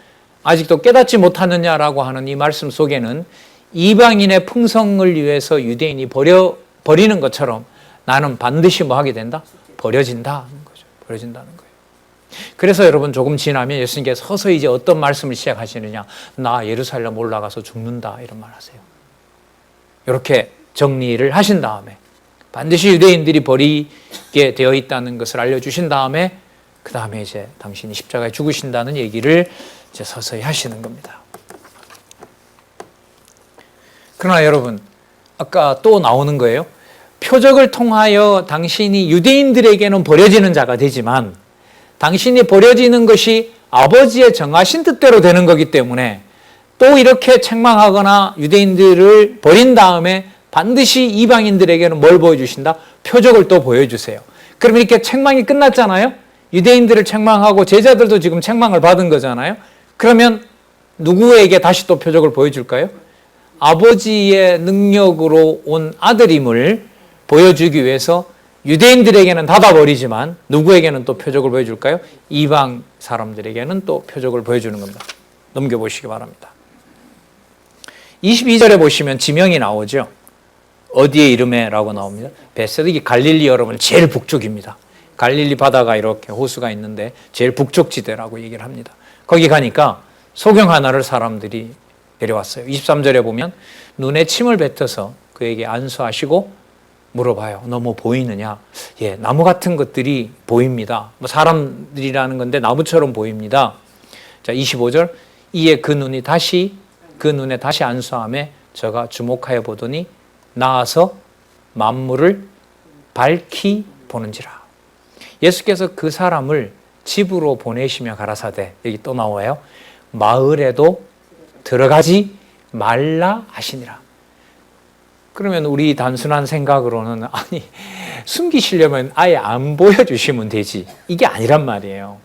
[SPEAKER 1] 아직도 깨닫지 못하느냐라고 하는 이 말씀 속에는 이방인의 풍성을 위해서 유대인이 버리는 것처럼 나는 반드시 뭐 하게 된다? 버려진다는 거죠. 버려진다는 거예요. 그래서 여러분 조금 지나면 예수님께서 서서히 이제 어떤 말씀을 시작하시느냐? 나 예루살렘 올라가서 죽는다 이런 말 하세요. 이렇게 정리를 하신 다음에 반드시 유대인들이 버리게 되어 있다는 것을 알려주신 다음에 그 다음에 이제 당신이 십자가에 죽으신다는 얘기를 이제 서서히 하시는 겁니다. 그러나 여러분 아까 또 나오는 거예요. 표적을 통하여 당신이 유대인들에게는 버려지는 자가 되지만 당신이 버려지는 것이 아버지의 정하신 뜻대로 되는 거기 때문에 또 이렇게 책망하거나 유대인들을 버린 다음에 반드시 이방인들에게는 뭘 보여주신다? 표적을 또 보여주세요. 그러면 이렇게 책망이 끝났잖아요. 유대인들을 책망하고 제자들도 지금 책망을 받은 거잖아요. 그러면 누구에게 다시 또 표적을 보여줄까요? 아버지의 능력으로 온 아들임을 보여주기 위해서 유대인들에게는 닫아버리지만 누구에게는 또 표적을 보여줄까요? 이방 사람들에게는 또 표적을 보여주는 겁니다. 넘겨보시기 바랍니다. 22절에 보시면 지명이 나오죠. 어디의 이름에 라고 나옵니다. 베세다기 갈릴리 여러분 제일 북쪽입니다. 갈릴리 바다가 이렇게 호수가 있는데 제일 북쪽 지대라고 얘기를 합니다. 거기 가니까 소경 하나를 사람들이 데려왔어요. 23절에 보면 눈에 침을 뱉어서 그에게 안수하시고 물어봐요. 너 뭐 보이느냐? 예, 나무 같은 것들이 보입니다. 뭐 사람들이라는 건데 나무처럼 보입니다. 자, 25절 이에 그 눈에 다시 안수함에 저가 주목하여 보더니 나아서 만물을 밝히 보는지라. 예수께서 그 사람을 집으로 보내시며 가라사대 여기 또 나와요. 마을에도 들어가지 말라 하시니라. 그러면 우리 단순한 생각으로는 아니 숨기시려면 아예 안 보여주시면 되지 이게 아니란 말이에요.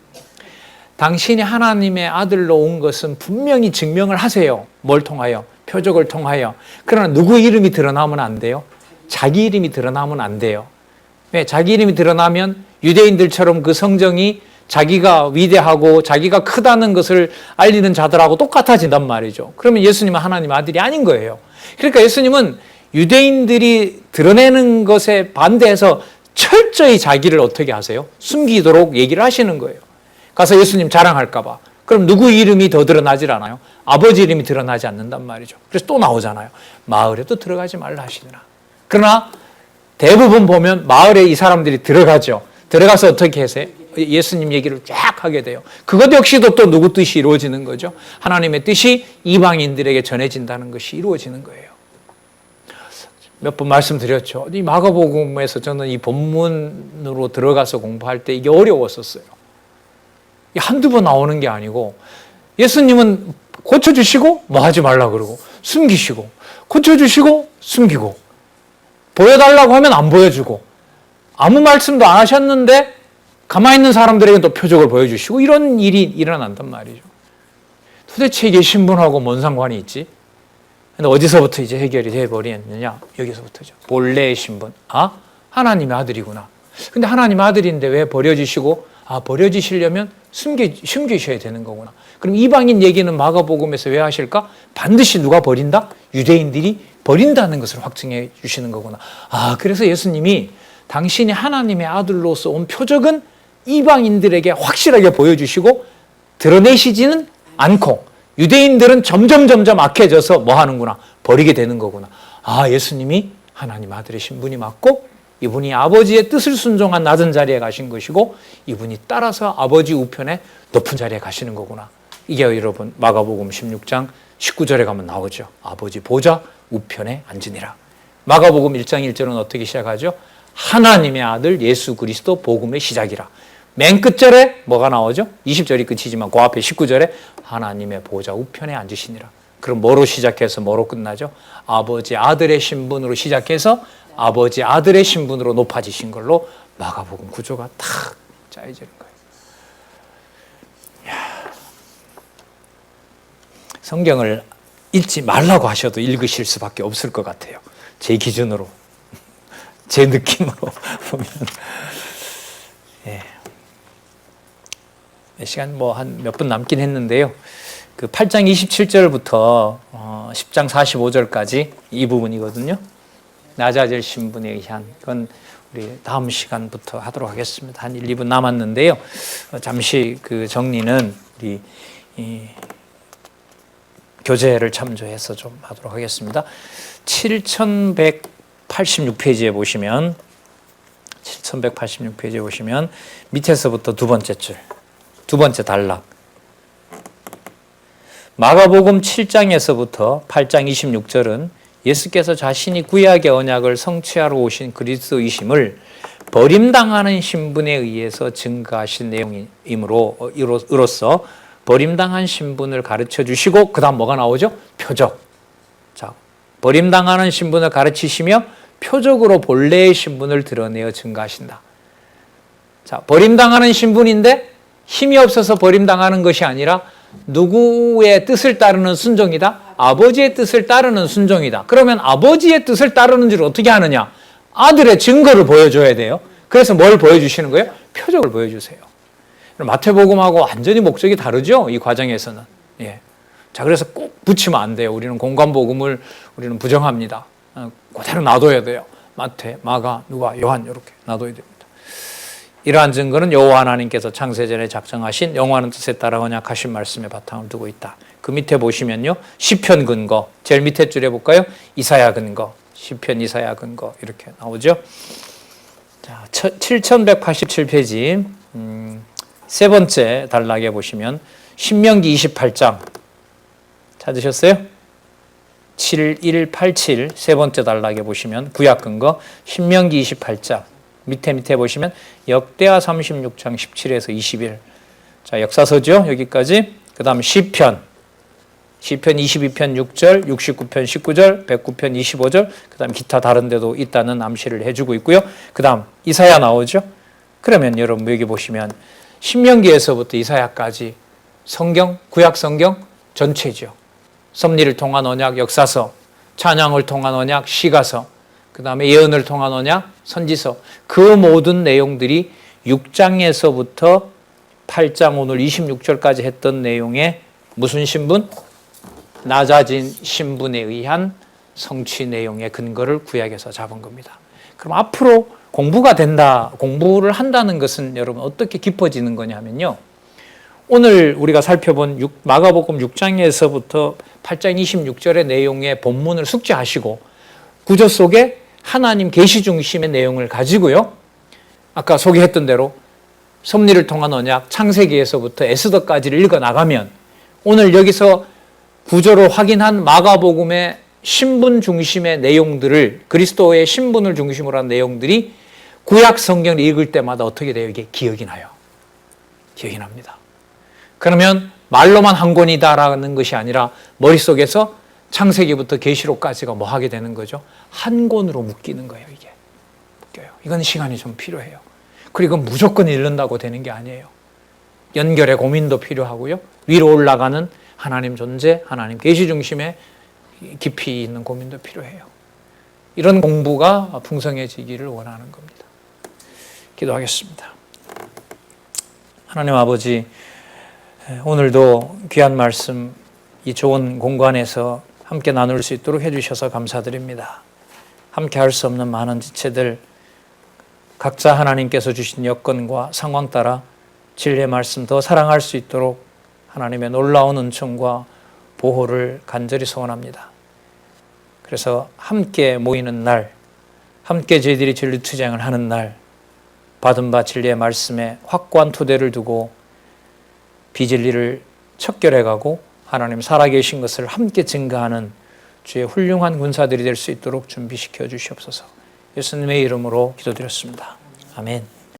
[SPEAKER 1] 당신이 하나님의 아들로 온 것은 분명히 증명을 하세요. 뭘 통하여? 표적을 통하여. 그러나 누구 이름이 드러나면 안 돼요? 자기 이름이 드러나면 안 돼요. 왜? 자기 이름이 드러나면 유대인들처럼 그 성정이 자기가 위대하고 자기가 크다는 것을 알리는 자들하고 똑같아진단 말이죠. 그러면 예수님은 하나님 아들이 아닌 거예요. 그러니까 예수님은 유대인들이 드러내는 것에 반대해서 철저히 자기를 어떻게 하세요? 숨기도록 얘기를 하시는 거예요. 가서 예수님 자랑할까 봐. 그럼 누구 이름이 더 드러나질 않아요? 아버지 이름이 드러나지 않는단 말이죠. 그래서 또 나오잖아요. 마을에도 들어가지 말라 하시더라. 그러나 대부분 보면 마을에 이 사람들이 들어가죠. 들어가서 어떻게 하세요? 예수님 얘기를 쫙 하게 돼요. 그것 역시도 또 누구 뜻이 이루어지는 거죠? 하나님의 뜻이 이방인들에게 전해진다는 것이 이루어지는 거예요. 몇 번 말씀드렸죠. 이 마가복음에서 저는 이 본문으로 들어가서 공부할 때 이게 어려웠었어요. 한두 번 나오는 게 아니고 예수님은 고쳐주시고 뭐 하지 말라 그러고 숨기시고 고쳐주시고 숨기고 보여달라고 하면 안 보여주고 아무 말씀도 안 하셨는데 가만히 있는 사람들에게 또 표적을 보여주시고 이런 일이 일어난단 말이죠. 도대체 이게 신분하고 뭔 상관이 있지? 근데 어디서부터 이제 해결이 돼버리느냐? 여기서부터죠. 본래의 신분. 아, 하나님의 아들이구나. 근데 하나님의 아들인데 왜 버려지시고, 버려지시려면 숨기셔야 되는 거구나. 그럼 이방인 얘기는 마가복음에서 왜 하실까? 반드시 누가 버린다? 유대인들이 버린다는 것을 확증해 주시는 거구나. 그래서 예수님이 당신이 하나님의 아들로서 온 표적은 이방인들에게 확실하게 보여주시고 드러내시지는 않고 유대인들은 점점 악해져서 뭐 하는구나? 버리게 되는 거구나. 예수님이 하나님 아들의 신분이 맞고 이분이 아버지의 뜻을 순종한 낮은 자리에 가신 것이고 이분이 따라서 아버지 우편에 높은 자리에 가시는 거구나. 이게 여러분 마가복음 16장 19절에 가면 나오죠. 아버지 보좌 우편에 앉으니라. 마가복음 1장 1절은 어떻게 시작하죠? 하나님의 아들 예수 그리스도 복음의 시작이라. 맨 끝절에 뭐가 나오죠? 20절이 끝이지만 그 앞에 19절에 하나님의 보좌 우편에 앉으시니라. 그럼 뭐로 시작해서 뭐로 끝나죠? 아버지 아들의 신분으로 시작해서 아버지 아들의 신분으로 높아지신 걸로 마가복음 구조가 탁 짜여지는 거예요. 성경을 읽지 말라고 하셔도 읽으실 수밖에 없을 것 같아요. 제 기준으로, 제 느낌으로 보면. 시간 한 몇 분 남긴 했는데요. 그 8장 27절부터 10장 45절까지 이 부분이거든요. 낮아질 신분에 의한, 그건 우리 다음 시간부터 하도록 하겠습니다. 한 1, 2분 남았는데요. 잠시 그 정리는 우리 교재를 참조해서 좀 하도록 하겠습니다. 7186페이지에 보시면 7186페이지에 보시면 밑에서부터 두 번째 줄, 두 번째 단락. 마가복음 7장에서부터 8장 26절은 예수께서 자신이 구약의 언약을 성취하러 오신 그리스도이심을 버림당하는 신분에 의해서 증거하신 내용이므로서 버림당한 신분을 가르쳐 주시고 그 다음 뭐가 나오죠? 표적. 자, 버림당하는 신분을 가르치시며 표적으로 본래의 신분을 드러내어 증거하신다. 자, 버림당하는 신분인데 힘이 없어서 버림당하는 것이 아니라 누구의 뜻을 따르는 순종이다? 아버지의 뜻을 따르는 순종이다. 그러면 아버지의 뜻을 따르는 줄 어떻게 하느냐? 아들의 증거를 보여줘야 돼요. 그래서 뭘 보여주시는 거예요? 표적을 보여주세요. 마태복음하고 완전히 목적이 다르죠? 이 과정에서는. 자, 그래서 꼭 붙이면 안 돼요. 우리는 공관복음을 우리는 부정합니다. 그대로 놔둬야 돼요. 마태, 마가, 누가, 요한 이렇게 놔둬야 됩니다. 이러한 증거는 여호와 하나님께서 창세전에 작정하신 영원한 뜻에 따라 언약하신 말씀에 바탕을 두고 있다. 그 밑에 보시면요. 시편 근거, 제일 밑에 줄에 볼까요? 이사야 근거, 시편 이사야 근거 이렇게 나오죠. 자, 7187페이지 세 번째 단락에 보시면 신명기 28장 찾으셨어요? 7187 세 번째 단락에 보시면 구약 근거 신명기 28장 밑에 보시면 역대하 36장 17에서 21. 자, 역사서죠. 여기까지. 그 다음 시편 22편 6절, 69편 19절, 109편 25절, 그 다음 기타 다른 데도 있다는 암시를 해주고 있고요. 그 다음 이사야 나오죠. 그러면 여러분 여기 보시면 신명기에서부터 이사야까지 성경, 구약 성경 전체죠. 섭리를 통한 언약, 역사서, 찬양을 통한 언약, 시가서, 그 다음에 예언을 통한 언약, 선지서, 그 모든 내용들이 6장에서부터 8장 오늘 26절까지 했던 내용의 무슨 신분? 낮아진 신분에 의한 성취 내용의 근거를 구약에서 잡은 겁니다. 그럼 앞으로 공부가 된다, 공부를 한다는 것은 여러분 어떻게 깊어지는 거냐면요. 오늘 우리가 살펴본 마가복음 6장에서부터 8장 26절의 내용의 본문을 숙지하시고 구조 속에 하나님 계시 중심의 내용을 가지고요. 아까 소개했던 대로 섭리를 통한 언약, 창세기에서부터 에스더까지를 읽어나가면 오늘 여기서 구조로 확인한 마가복음의 신분 중심의 내용들을, 그리스도의 신분을 중심으로 한 내용들이 구약 성경을 읽을 때마다 어떻게 돼요? 이게 기억이 나요. 기억이 납니다. 그러면 말로만 한 권이다라는 것이 아니라 머릿속에서 창세기부터 계시록까지가 뭐 하게 되는 거죠? 한 권으로 묶이는 거예요, 이게. 묶여요. 이건 시간이 좀 필요해요. 그리고 무조건 읽는다고 되는 게 아니에요. 연결의 고민도 필요하고요. 위로 올라가는 하나님 존재, 하나님 계시 중심의 깊이 있는 고민도 필요해요. 이런 공부가 풍성해지기를 원하는 겁니다. 기도하겠습니다. 하나님 아버지, 오늘도 귀한 말씀, 이 좋은 공간에서 함께 나눌 수 있도록 해주셔서 감사드립니다. 함께 할 수 없는 많은 지체들, 각자 하나님께서 주신 여건과 상황 따라 진리의 말씀 더 사랑할 수 있도록 하나님의 놀라운 은총과 보호를 간절히 소원합니다. 그래서 함께 모이는 날, 함께 저희들이 진리 투쟁을 하는 날, 받은 바 진리의 말씀에 확고한 토대를 두고 비진리를 척결해가고 하나님 살아계신 것을 함께 증거하는 주의 훌륭한 군사들이 될 수 있도록 준비시켜 주시옵소서. 예수님의 이름으로 기도드렸습니다. 아멘.